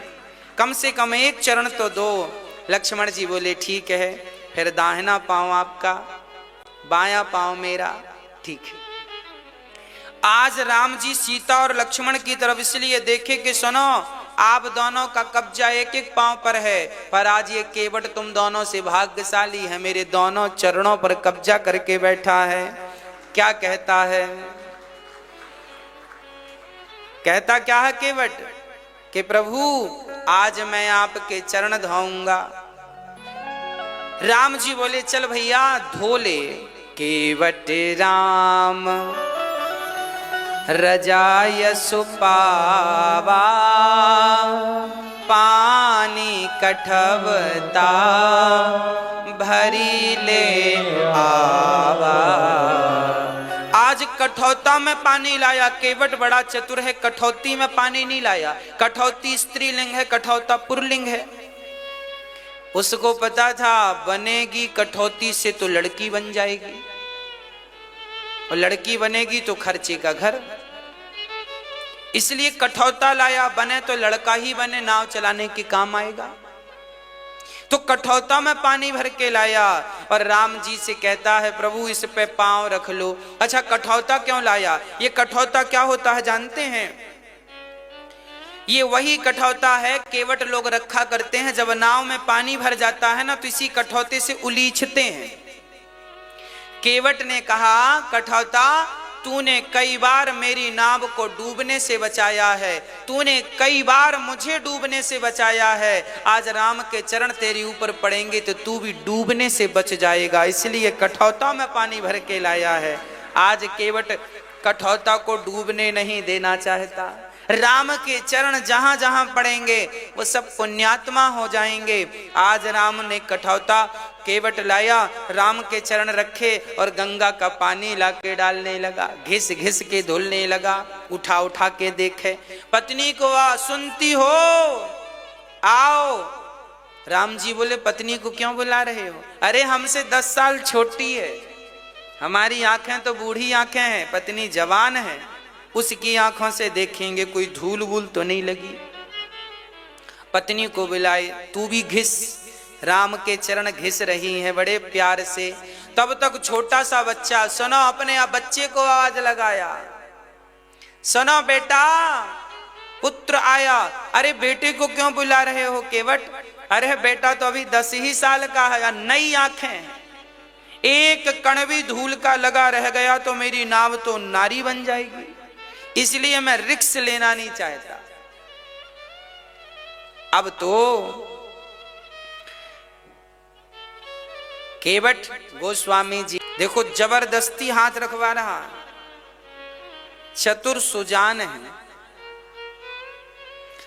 Speaker 1: कम से कम एक चरण तो दो। लक्ष्मण जी बोले ठीक है, फिर दाहिना पांव आपका, बायां पांव मेरा, ठीक है। आज राम जी सीता और लक्ष्मण की तरफ इसलिए देखे कि सुनो आप दोनों का कब्जा एक एक पांव पर है, पर आज ये केवट तुम दोनों से भाग्यशाली है, मेरे दोनों चरणों पर कब्जा करके बैठा है। क्या कहता है? कहता क्या है केवट कि प्रभु आज मैं आपके चरण धोऊंगा। राम जी बोले चल भैया धो ले। केवट राम रजाय सुपावा, पानी कठवता भरी ले आवा। आज कठौता में पानी लाया। केवट बड़ा चतुर है, कठौती में पानी नहीं लाया। कठौती स्त्रीलिंग है, कठौता पुरलिंग है। उसको पता था बनेगी कठौती से तो लड़की बन जाएगी, और लड़की बनेगी तो खर्चे का घर, इसलिए कठौता लाया। बने तो लड़का ही बने, नाव चलाने के काम आएगा। तो कठौता में पानी भर के लाया और राम जी से कहता है प्रभु इस पे पांव रख लो। अच्छा कठौता क्यों लाया? ये कठौता क्या होता है जानते हैं? ये वही कठौता है केवट लोग रखा करते हैं, जब नाव में पानी भर जाता है ना तो इसी कठौते से उलीचते हैं। केवट ने कहा कठौता तूने कई बार मेरी नाव को डूबने से बचाया है, तूने कई बार मुझे डूबने से बचाया है। आज राम के चरण तेरे ऊपर पड़ेंगे तो तू भी डूबने से बच जाएगा, इसलिए कठौता में पानी भर के लाया है। आज केवट कठौता को डूबने नहीं देना चाहता। राम के चरण जहां जहां पड़ेंगे वो सब पुण्यात्मा हो जाएंगे। आज राम ने कठौता केवट लाया, राम के चरण रखे और गंगा का पानी लाके डालने लगा, घिस घिस के धुलने लगा, उठा उठा के देखे। पत्नी को सुनती हो, आओ। राम जी बोले पत्नी को क्यों बुला रहे हो? अरे हमसे 10 साल छोटी है, हमारी आंखें तो बूढ़ी आंखें हैं, पत्नी जवान है, उसकी आंखों से देखेंगे कोई धूल वूल तो नहीं लगी। पत्नी को बुलाए, तू भी घिस। राम के चरण घिस रही हैं बड़े प्यार से। तब तक छोटा सा बच्चा, सुनो, अपने बच्चे को आवाज लगाया, सुनो बेटा, पुत्र आया। अरे बेटे को क्यों बुला रहे हो केवट? अरे बेटा तो अभी 10 ही साल का है, नई आंखें, एक कण भी धूल का लगा रह गया तो मेरी नाव तो नारी बन जाएगी, इसलिए मैं रिस्क लेना नहीं चाहता। अब तो केवट गोस्वामी जी देखो जबरदस्ती हाथ रखवा रहा, चतुर सुजान है,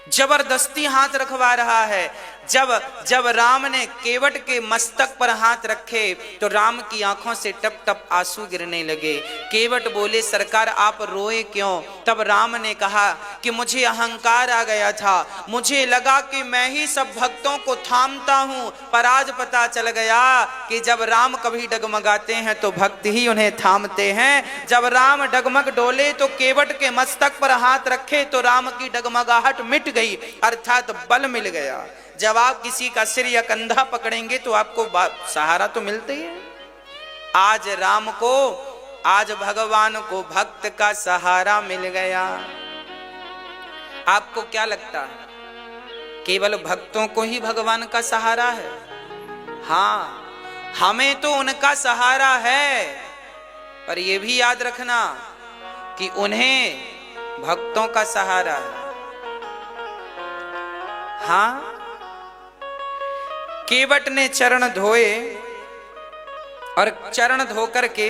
Speaker 1: जबरदस्ती हाथ रखवा रहा है। जब राम ने केवट के मस्तक पर हाथ रखे तो राम की आंखों से टप टप आंसू गिरने लगे। केवट बोले, सरकार आप रोए क्यों? तब राम ने कहा कि मुझे अहंकार आ गया था, मुझे लगा कि मैं ही सब भक्तों को थामता हूं, पर आज पता चल गया कि जब राम कभी डगमगाते हैं तो भक्त ही उन्हें थामते हैं। जब राम डगमग डोले तो केवट के मस्तक पर हाथ रखे तो राम की डगमगाहट मिट गई, अर्थात बल मिल गया। जब आप किसी का सिर या कंधा पकड़ेंगे तो आपको सहारा तो मिलता ही है। आज राम को, आज भगवान को भक्त का सहारा मिल गया। आपको क्या लगता है केवल भक्तों को ही भगवान का सहारा है? हाँ, हमें तो उनका सहारा है, पर यह भी याद रखना कि उन्हें भक्तों का सहारा है। हाँ, केवट ने चरण धोए और चरण धो करके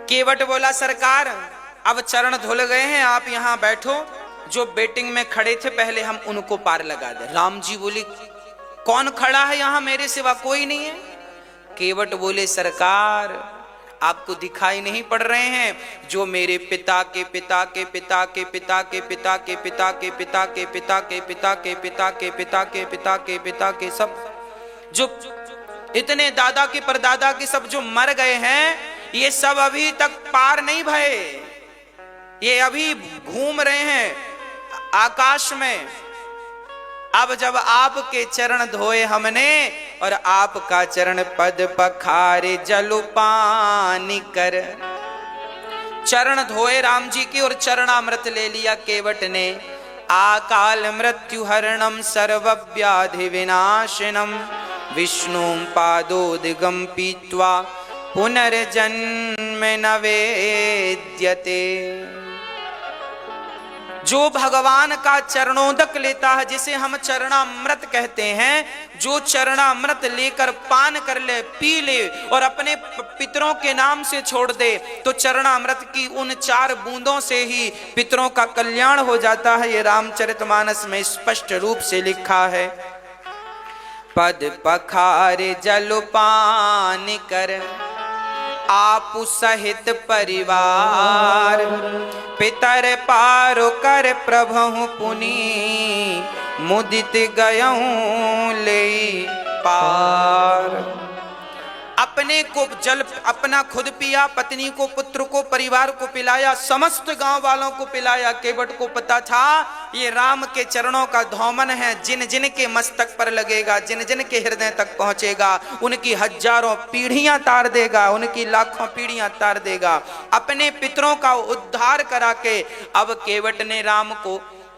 Speaker 1: केवट बोला, सरकार अब चरण धुल गए हैं, आप यहां बैठो, जो बेटिंग में खड़े थे पहले हम उनको पार लगा दे। राम जी बोले, कौन खड़ा है यहां मेरे सिवा? कोई नहीं है। केवट बोले, सरकार आपको दिखाई नहीं पड़ रहे हैं? जो मेरे पिता के पिता के पिता के पिता के पिता के पिता के पिता के पिता के पिता के पिता के पिता के पिता के पिता के सब, जो इतने दादा के परदादा के सब जो मर गए हैं, ये सब अभी तक पार नहीं भये, ये अभी घूम रहे हैं आकाश में। अब जब आपके चरण धोए हमने और आपका चरण पद पखारे जलुपानी कर, चरण धोए राम जी की और चरणामृत ले लिया केवट ने। आकाल मृत्यु हरणम सर्वव्याधि विनाशनम विष्णुं पादोदिगम पीत्वा पुनर्जन्म न वेद्यते। जो भगवान का चरणोदक लेता है, जिसे हम चरणामृत कहते हैं, जो चरणामृत लेकर पान कर ले, पी ले और अपने पितरों के नाम से छोड़ दे, तो चरणामृत की उन 4 बूंदों से ही पितरों का कल्याण हो जाता है। ये रामचरितमानस में स्पष्ट रूप से लिखा है। पद पखारे जलपान कर आप सहित परिवार, पितर पारो कर प्रभु पुनि मुदित गयऊं ले पार। अपने को जल अपना खुद पिया, पत्नी को, पुत्र को, परिवार को पिलाया, समस्त गांव वालों को पिलाया। केवट को पता था ये राम के चरणों का धौमन है, जिन जिन के मस्तक पर लगेगा, जिन जिन के हृदय तक पहुंचेगा, उनकी हजारों पीढ़ियां तार देगा, उनकी लाखों पीढ़ियां तार देगा। अपने पितरों का उद्धार करा के अब केवट ने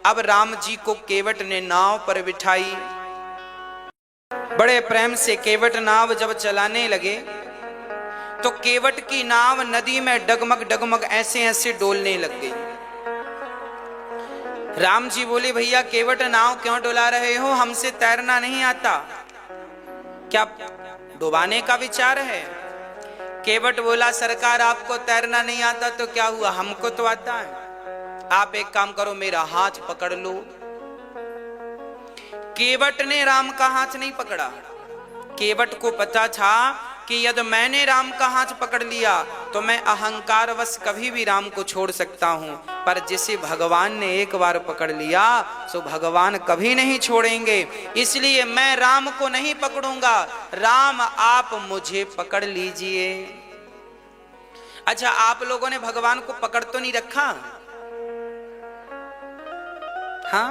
Speaker 1: अब राम जी को केवट ने नाव पर बिठाई। बड़े प्रेम से केवट नाव जब चलाने लगे तो केवट की नाव नदी में डगमग डगमग ऐसे ऐसे डोलने लग गई। राम जी बोले, भैया केवट नाव क्यों डुला रहे हो, हमसे तैरना नहीं आता, क्या डुबाने का विचार है? केवट बोला, सरकार आपको तैरना नहीं आता तो क्या हुआ, हमको तो आता है। आप एक काम करो, मेरा हाथ पकड़ लो। केवट ने राम का हाथ नहीं पकड़ा। केवट को पता था कि यदि मैंने राम का हाथ पकड़ लिया तो मैं अहंकारवश कभी भी राम को छोड़ सकता हूं, पर जिसे भगवान ने एक बार पकड़ लिया सो भगवान कभी नहीं छोड़ेंगे, इसलिए मैं राम को नहीं पकड़ूंगा, राम आप मुझे पकड़ लीजिए। अच्छा, आप लोगों ने भगवान को पकड़ तो नहीं रखा? हाँ,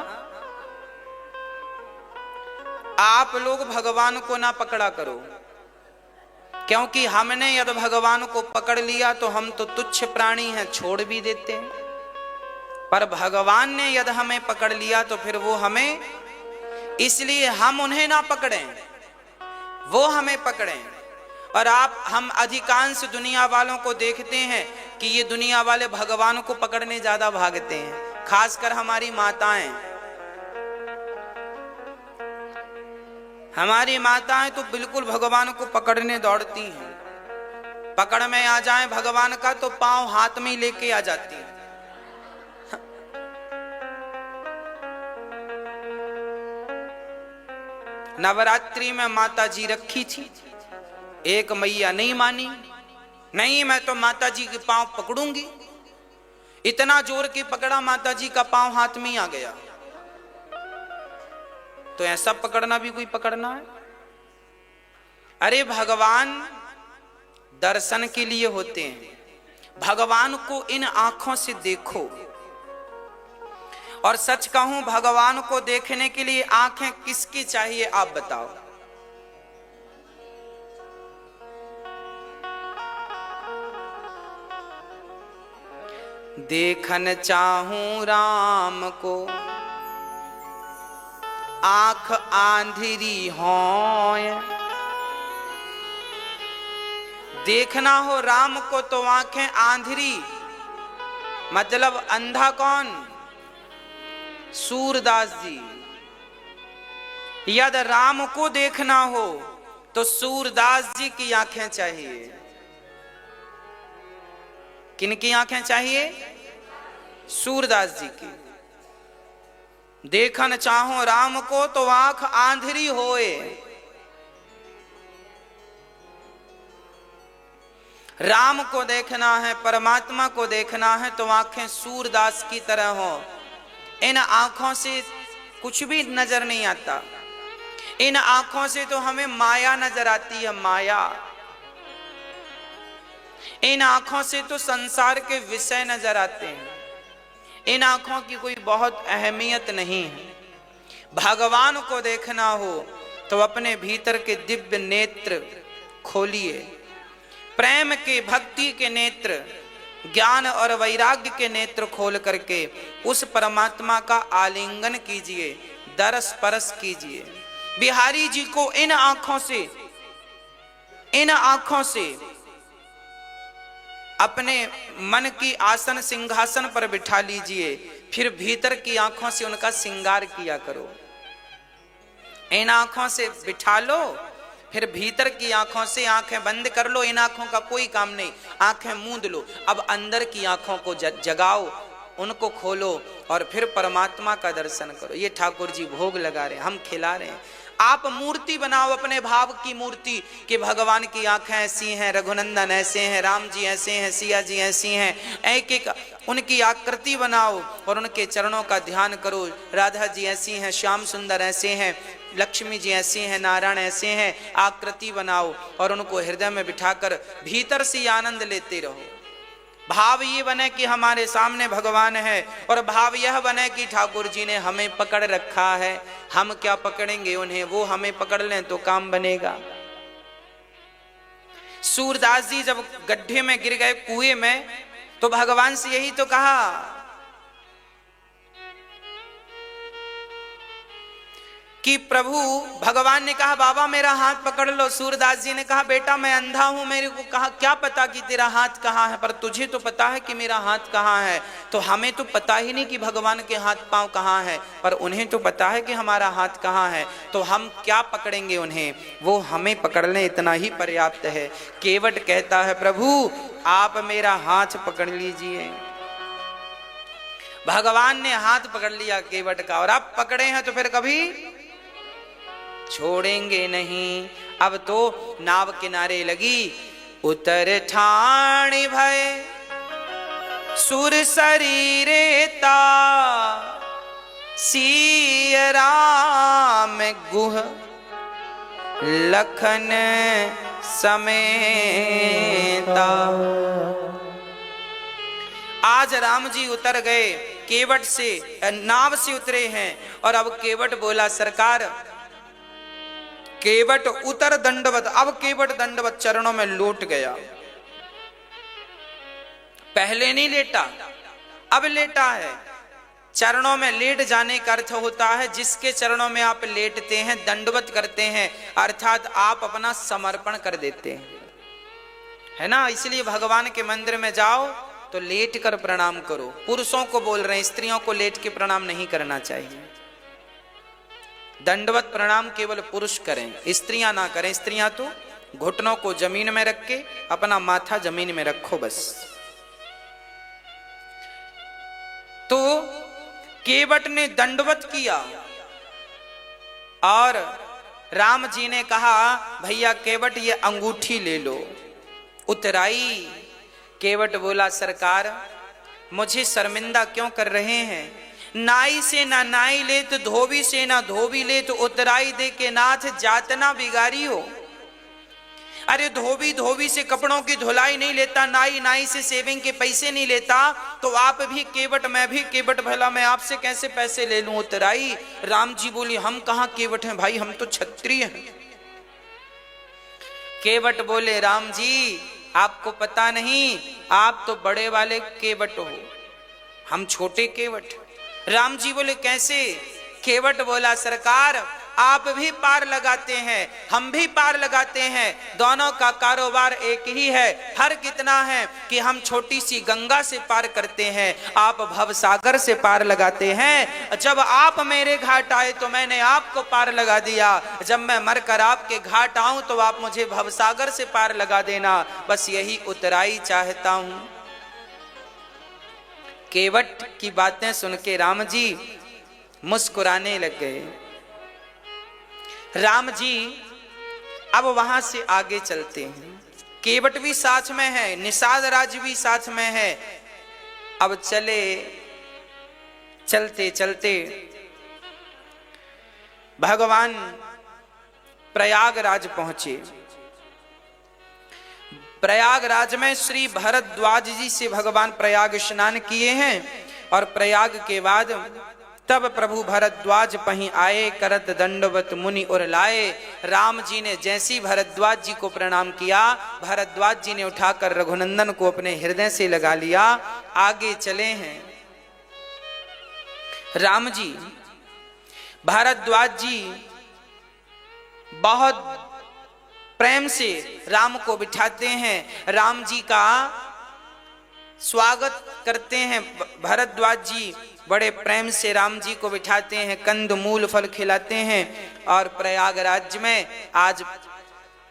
Speaker 1: आप लोग भगवान को ना पकड़ा करो, क्योंकि हमने यदि भगवान को पकड़ लिया तो हम तो तुच्छ प्राणी हैं, छोड़ भी देते हैं, पर भगवान ने यदि हमें पकड़ लिया तो फिर वो हमें, इसलिए हम उन्हें ना पकड़ें, वो हमें पकड़ें। और हम अधिकांश दुनिया वालों को देखते हैं कि ये दुनिया वाले भगवान को पकड़ने ज्यादा भागते हैं, खासकर हमारी माताएं। हमारी माताएं तो बिल्कुल भगवान को पकड़ने दौड़ती हैं, पकड़ में आ जाए भगवान का तो पांव हाथ में लेके आ जाती हैं। नवरात्रि में माता जी रखी थी, एक मैया नहीं मानी, नहीं मैं तो माता जी के पांव पकड़ूंगी। इतना जोर की पकड़ा, माता जी का पांव हाथ में ही आ गया। तो ऐसा पकड़ना भी कोई पकड़ना है? अरे भगवान दर्शन के लिए होते हैं, भगवान को इन आंखों से देखो। और सच कहूं, भगवान को देखने के लिए आंखें किसकी चाहिए आप बताओ? देखन चाहूं राम को आंख आंधिरी होय, देखना हो राम को तो आंखें आंधिरी, मतलब अंधा कौन? सूरदास जी। यदि राम को देखना हो तो सूरदास जी की आंखें चाहिए। किनकी आंखें चाहिए? सूरदास जी की। देखन चाहो राम को तो आंख आंधरी होए, राम को देखना है, परमात्मा को देखना है तो आंखें सूरदास की तरह हो। इन आंखों से कुछ भी नजर नहीं आता, इन आंखों से तो हमें माया नजर आती है, माया। इन आंखों से तो संसार के विषय नजर आते हैं, इन आंखों की कोई बहुत अहमियत नहीं है। भगवान को देखना हो तो अपने भीतर के दिव्य नेत्र खोलिए, प्रेम के, भक्ति के नेत्र, ज्ञान और वैराग्य के नेत्र खोल करके उस परमात्मा का आलिंगन कीजिए, दरस परस कीजिए। बिहारी जी को इन आंखों से अपने मन की आसन सिंहासन पर बिठा लीजिए, फिर भीतर की आंखों से उनका श्रृंगार किया करो। इन आंखों से बिठा लो, फिर भीतर की आंखों से आंखें बंद कर लो। इन आंखों का कोई काम नहीं, आंखें मूंद लो। अब अंदर की आंखों को जगाओ, उनको खोलो और फिर परमात्मा का दर्शन करो। ये ठाकुर जी भोग लगा रहे हैं, हम खिला रहे हैं। आप मूर्ति बनाओ, अपने भाव की मूर्ति, कि भगवान की आंखें ऐसी हैं, रघुनंदन ऐसे हैं, राम जी ऐसे हैं, सिया जी ऐसी हैं। एक एक उनकी आकृति बनाओ और उनके चरणों का ध्यान करो। राधा जी ऐसी हैं, श्याम सुंदर ऐसे हैं, लक्ष्मी जी ऐसी हैं, नारायण ऐसे हैं। आकृति बनाओ और उनको हृदय में बिठाकर भीतर से आनंद लेते रहो। भाव ये बने कि हमारे सामने भगवान है, और भाव यह बने कि ठाकुर जी ने हमें पकड़ रखा है, हम क्या पकड़ेंगे उन्हें, वो हमें पकड़ लें तो काम बनेगा। सूरदास जी जब गड्ढे में गिर गए, कुएं में, तो भगवान से यही तो कहा, कि प्रभु भगवान ने कहा बाबा मेरा हाथ पकड़ लो। सूरदास जी ने कहा बेटा मैं अंधा हूं, मेरे को कहा क्या पता कि तेरा हाथ कहाँ है, पर तुझे तो पता है कि मेरा हाथ कहाँ है। तो हमें तो पता ही नहीं कि भगवान के हाथ पांव कहाँ है, पर उन्हें तो पता है कि हमारा हाथ कहाँ है। तो हम क्या पकड़ेंगे उन्हें, वो हमें पकड़ लें इतना ही पर्याप्त है। केवट कहता है प्रभु आप मेरा हाथ पकड़ लीजिए। भगवान ने हाथ पकड़ लिया केवट का, और आप पकड़े हैं तो फिर कभी छोड़ेंगे नहीं। अब तो नाव किनारे लगी। उतर ठाणी भय सुर शरीरे ता, सिय राम गुह लखन समेता। आज राम जी उतर गए, केवट से नाव से उतरे हैं। और अब केवट बोला सरकार, केवट उतर दंडवत। अब केवट दंडवत चरणों में लौट गया। पहले नहीं लेटा, अब लेटा है। चरणों में लेट जाने का अर्थ होता है जिसके चरणों में आप लेटते हैं, दंडवत करते हैं, अर्थात आप अपना समर्पण कर देते हैं, है ना। इसलिए भगवान के मंदिर में जाओ तो लेट कर प्रणाम करो। पुरुषों को बोल रहे हैं, स्त्रियों को लेट के प्रणाम नहीं करना चाहिए। दंडवत प्रणाम केवल पुरुष करें, स्त्रियां ना करें। स्त्रियां तो घुटनों को जमीन में रख के अपना माथा जमीन में रखो बस। तो केवट ने दंडवत किया और राम जी ने कहा भैया केवट ये अंगूठी ले लो। उतराई। केवट बोला सरकार मुझे शर्मिंदा क्यों कर रहे हैं। नाई से ना नाई ले तो धोबी से ना धोबी ले तो उतराई दे के नाथ जातना बिगारी हो। अरे धोबी धोबी से कपड़ों की धुलाई नहीं लेता, नाई नाई से सेविंग के पैसे नहीं लेता, तो आप भी केवट मैं भी केवट, भला मैं आपसे कैसे पैसे ले लूं। उतराई। राम जी बोली हम कहां केवट हैं भाई, हम तो क्षत्रिय हैं। केवट बोले राम जी आपको पता नहीं, आप तो बड़े वाले केवट हो, हम छोटे केवट। राम जी बोले कैसे। केवट बोला सरकार आप भी पार लगाते हैं, हम भी पार लगाते हैं, दोनों का कारोबार एक ही है। फर्क इतना है कि हम छोटी सी गंगा से पार करते हैं, आप भवसागर से पार लगाते हैं। जब आप मेरे घाट आए तो मैंने आपको पार लगा दिया, जब मैं मरकर आपके घाट आऊं तो आप मुझे भवसागर से पार लगा देना। बस यही उतराई चाहता हूं। केवट की बातें सुन के राम जी मुस्कुराने लग गए। राम जी अब वहां से आगे चलते हैं। केवट भी साथ में है, निषाद राज भी साथ में है। अब चले चलते चलते भगवान प्रयागराज पहुंचे। प्रयागराज में श्री भरद्वाज जी से भगवान प्रयाग स्नान किए हैं और प्रयाग के बाद तब प्रभु भरद्वाज पहीं आए, करत दंडवत मुनि और लाए। राम जी ने जैसी भरद्वाज जी को प्रणाम किया, भरद्वाज जी ने उठाकर रघुनंदन को अपने हृदय से लगा लिया। आगे चले हैं राम जी। भरद्वाज जी बहुत प्रेम से राम को बिठाते हैं, राम जी का स्वागत करते हैं। भरद्वाज जी बड़े प्रेम से राम जी को बिठाते हैं, कंद मूल फल खिलाते हैं और प्रयागराज में आज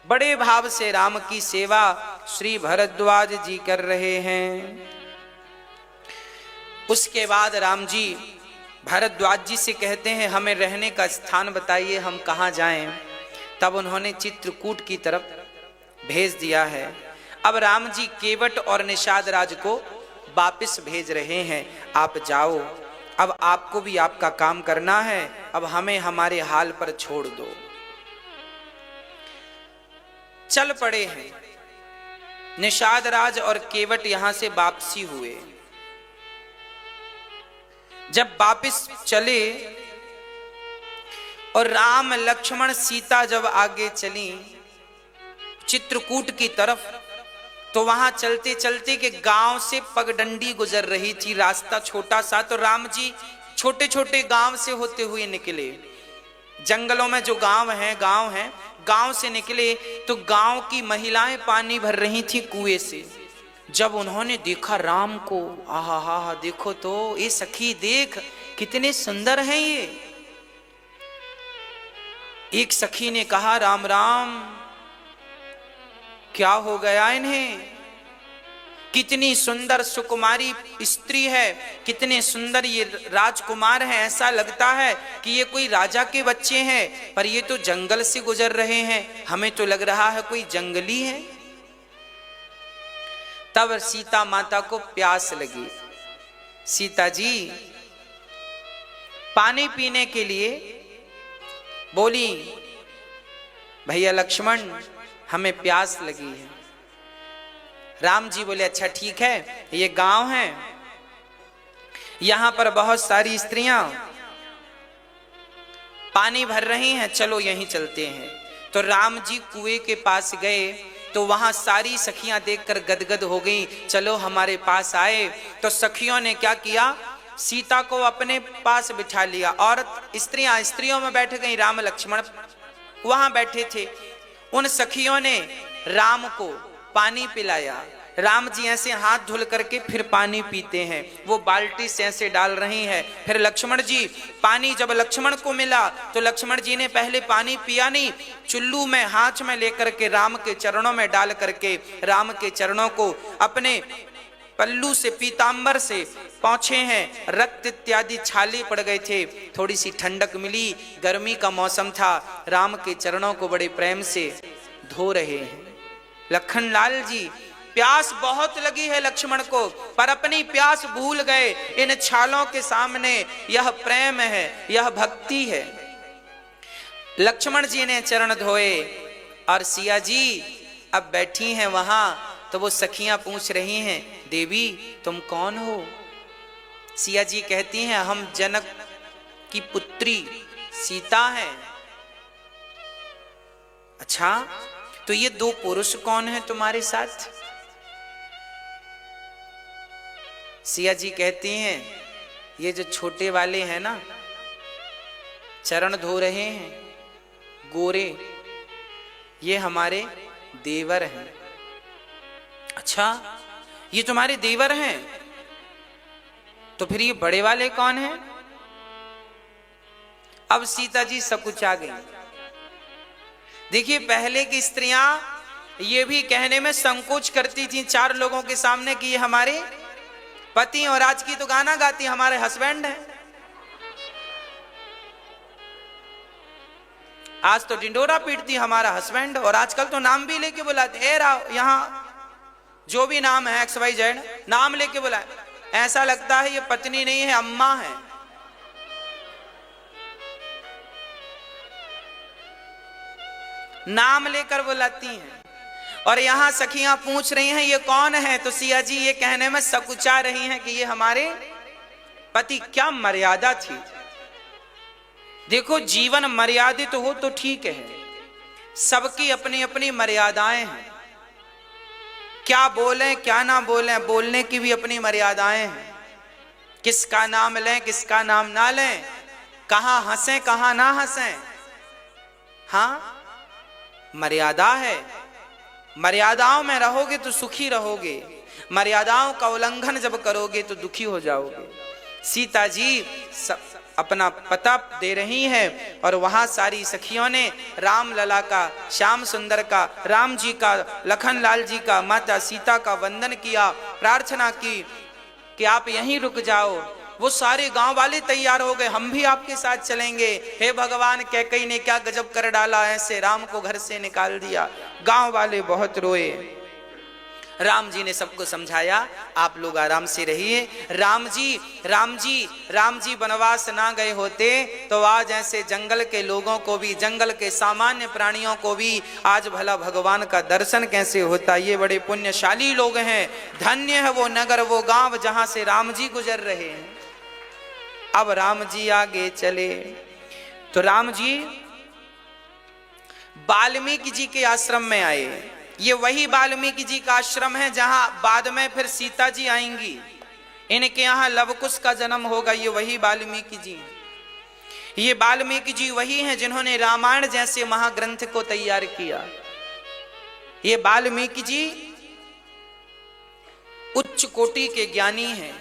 Speaker 1: बड़े भाव से राम की सेवा श्री भरद्वाज जी कर रहे हैं। उसके बाद राम जी भरद्वाज जी से कहते हैं हमें रहने का स्थान बताइए, हम कहाँ जाएं। तब उन्होंने चित्रकूट की तरफ भेज दिया है। अब राम जी केवट और निषाद राज को वापस भेज रहे हैं, आप जाओ, अब आपको भी आपका काम करना है, अब हमें हमारे हाल पर छोड़ दो। चल पड़े हैं। निषाद राज और केवट यहां से वापसी हुए। जब वापस चले और राम लक्ष्मण सीता जब आगे चली चित्रकूट की तरफ, तो वहां चलते चलते के गांव से पगडंडी गुजर रही थी, रास्ता छोटा सा। तो राम जी छोटे छोटे गांव से होते हुए निकले। जंगलों में जो गांव है, गांव से निकले तो गांव की महिलाएं पानी भर रही थी कुएं से। जब उन्होंने देखा राम को, आहा हा, देखो तो ये सखी देख कितने सुंदर हैं ये। एक सखी ने कहा, राम राम, क्या हो गया इन्हें? कितनी सुंदर सुकुमारी स्त्री है, कितने सुंदर ये राजकुमार हैं, ऐसा लगता है कि ये कोई राजा के बच्चे हैं, पर ये तो जंगल से गुजर रहे हैं, हमें तो लग रहा है कोई जंगली है। तब सीता माता को प्यास लगी। सीता जी पानी पीने के लिए बोली, भैया लक्ष्मण हमें प्यास लगी है। राम जी बोले, अच्छा ठीक है, ये गांव है, यहां पर बहुत सारी स्त्रियां पानी भर रही हैं, चलो यहीं चलते हैं। तो राम जी कुएं के पास गए तो वहां सारी सखियां देखकर गदगद हो गई, चलो हमारे पास आए। तो सखियों ने क्या किया, सीता को अपने पास बिठा लिया। औरत स्त्रियों में बैठ गई, राम लक्ष्मण वहां बैठे थे। उन सखियों ने राम को पानी पिलाया। राम जी ऐसे हाथ धुल करके फिर पानी पीते हैं, वो बाल्टी से ऐसे डाल रही है। फिर लक्ष्मण जी पानी जब लक्ष्मण को मिला तो लक्ष्मण जी ने पहले पानी पिया नहीं, चुल्लू में हाथ में लेकर के राम के चरणों में डाल करके राम के चरणों को अपने पल्लू से, पीतांबर से पोंछे हैं। रक्त इत्यादि छाले पड़ गए थे, थोड़ी सी ठंडक मिली, गर्मी का मौसम था। राम के चरणों को बड़े प्रेम से धो रहे हैं। लखन लाल जी, प्यास बहुत लगी है लक्ष्मण को, पर अपनी प्यास भूल गए। इन छालों के सामने यह प्रेम है, यह भक्ति है। लक्ष्मण जी ने चरण धोए और सिया जी अब बैठी हैं वहां। तो वो सखियां पूछ रही हैं, देवी तुम कौन हो? सिया जी कहती हैं, हम जनक की पुत्री सीता हैं। अच्छा, तो ये दो पुरुष कौन है तुम्हारे साथ? सिया जी कहती हैं, ये जो छोटे वाले हैं ना, चरण धो रहे हैं, गोरे, ये हमारे देवर हैं। अच्छा, ये तुम्हारे देवर हैं, तो फिर ये बड़े वाले कौन हैं? अब सीता जी सकुचा गई। देखिए, पहले की स्त्रियां ये भी कहने में संकोच करती थी चार लोगों के सामने कि ये हमारे पति, और आज की तो गाना गाती हमारे हस्बैंड है। आज तो डिंडोरा पीटती हमारा हस्बैंड, और आजकल तो नाम भी लेके बुलाते, ए राव, यहां जो भी नाम है XYZ नाम लेके बुलाए। ऐसा लगता है ये पत्नी नहीं है, अम्मा है। नाम लेकर बुलाती हैं। और यहां सखियां पूछ रही हैं ये कौन है? तो सिया जी ये कहने में सकुचा रही हैं कि ये हमारे पति। क्या मर्यादा थी! देखो, जीवन मर्यादित हो तो ठीक है, सबकी अपनी अपनी मर्यादाएं हैं। क्या बोलें क्या ना बोलें, बोलने की भी अपनी मर्यादाएं हैं। किसका नाम लें, किसका नाम ना लें, कहां हंसें कहां ना हंसें, हाँ मर्यादा है। मर्यादाओं में रहोगे तो सुखी रहोगे, मर्यादाओं का उल्लंघन जब करोगे तो दुखी हो जाओगे। सीता जी अपना पता दे रही हैं, और वहां सारी सखियों ने राम लला का, श्याम सुंदर का, राम जी का, लखन लाल जी का, माता सीता का वंदन किया, प्रार्थना की कि आप यहीं रुक जाओ। वो सारे गांव वाले तैयार हो गए, हम भी आपके साथ चलेंगे। हे भगवान, कैकेयी ने क्या गजब कर डाला, ऐसे राम को घर से निकाल दिया। गांव वाले बहुत रोए। राम जी ने सबको समझाया, आप लोग आराम से रहिए। राम जी वनवास ना गए होते तो आज ऐसे जंगल के लोगों को भी, जंगल के सामान्य प्राणियों को भी आज भला भगवान का दर्शन कैसे होता। ये बड़े पुण्यशाली लोग हैं, धन्य है वो नगर, वो गांव जहां से राम जी गुजर रहे हैं। अब राम जी आगे चले तो राम जी वाल्मीकि जी के आश्रम में आए। ये वही वाल्मीकि जी का आश्रम है जहां बाद में फिर सीता जी आएंगी। इनके यहाँ लवकुश का जन्म होगा, ये वही वाल्मीकि जी। ये वाल्मीकि जी वही हैं जिन्होंने रामायण जैसे महाग्रंथ को तैयार किया। ये वाल्मीकि जी उच्च कोटि के ज्ञानी हैं।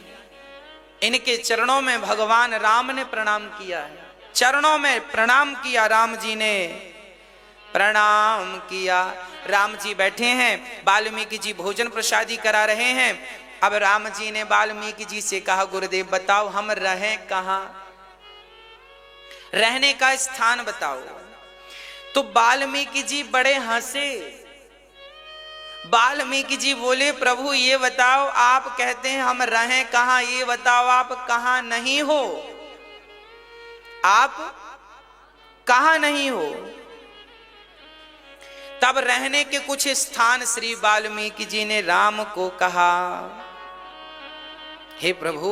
Speaker 1: इनके चरणों में भगवान राम ने प्रणाम किया है, चरणों में प्रणाम किया, राम जी ने प्रणाम किया। राम जी बैठे हैं, वाल्मीकि जी भोजन प्रसादी करा रहे हैं। अब राम जी ने वाल्मीकि जी से कहा, गुरुदेव बताओ हम रहें कहां, रहने का स्थान बताओ। तो वाल्मीकि जी बड़े हंसे। वाल्मीकि जी बोले, प्रभु ये बताओ, आप कहते हैं हम रहें कहां, ये बताओ आप कहां नहीं हो, आप कहां नहीं हो। तब रहने के कुछ स्थान श्री वाल्मीकि जी ने राम को कहा, हे प्रभु,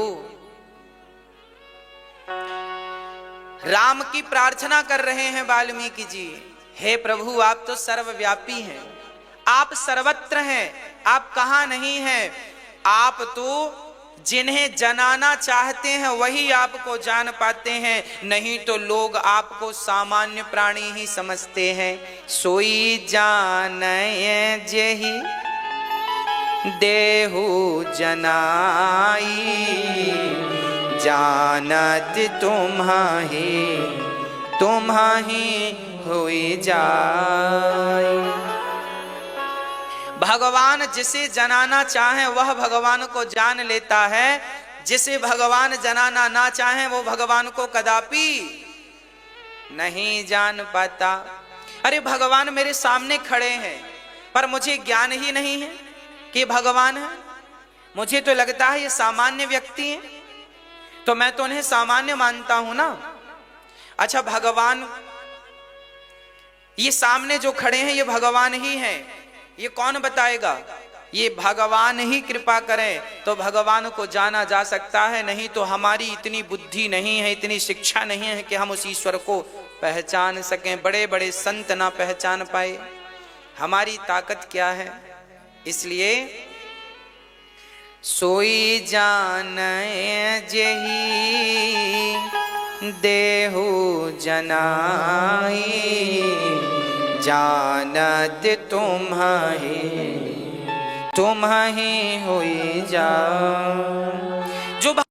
Speaker 1: राम की प्रार्थना कर रहे हैं वाल्मीकि जी, हे प्रभु आप तो सर्वव्यापी हैं, आप सर्वत्र हैं, आप कहां नहीं हैं। आप तो जिन्हें जनाना चाहते हैं वही आपको जान पाते हैं, नहीं तो लोग आपको सामान्य प्राणी ही समझते हैं। सोई जाने जेहि देहु जनाई, जानत तुम्हाही हुई जाई। भगवान जिसे जनाना चाहे वह भगवान को जान लेता है, जिसे भगवान जनाना ना चाहे वो भगवान को कदापि नहीं जान पाता। अरे भगवान मेरे सामने खड़े हैं पर मुझे ज्ञान ही नहीं है कि भगवान है। मुझे तो लगता है ये सामान्य व्यक्ति हैं, तो मैं तो उन्हें सामान्य मानता हूं ना। अच्छा भगवान, ये सामने जो खड़े हैं ये भगवान ही हैं, ये कौन बताएगा? ये भगवान ही कृपा करें तो भगवान को जाना जा सकता है, नहीं तो हमारी इतनी बुद्धि नहीं है, इतनी शिक्षा नहीं है कि हम उस ईश्वर को पहचान सकें। बड़े बड़े संत ना पहचान पाए, हमारी ताकत क्या है? इसलिए सोई जाने जेहि देहु जनाई, जानत तुम्हाही हुई जा। जो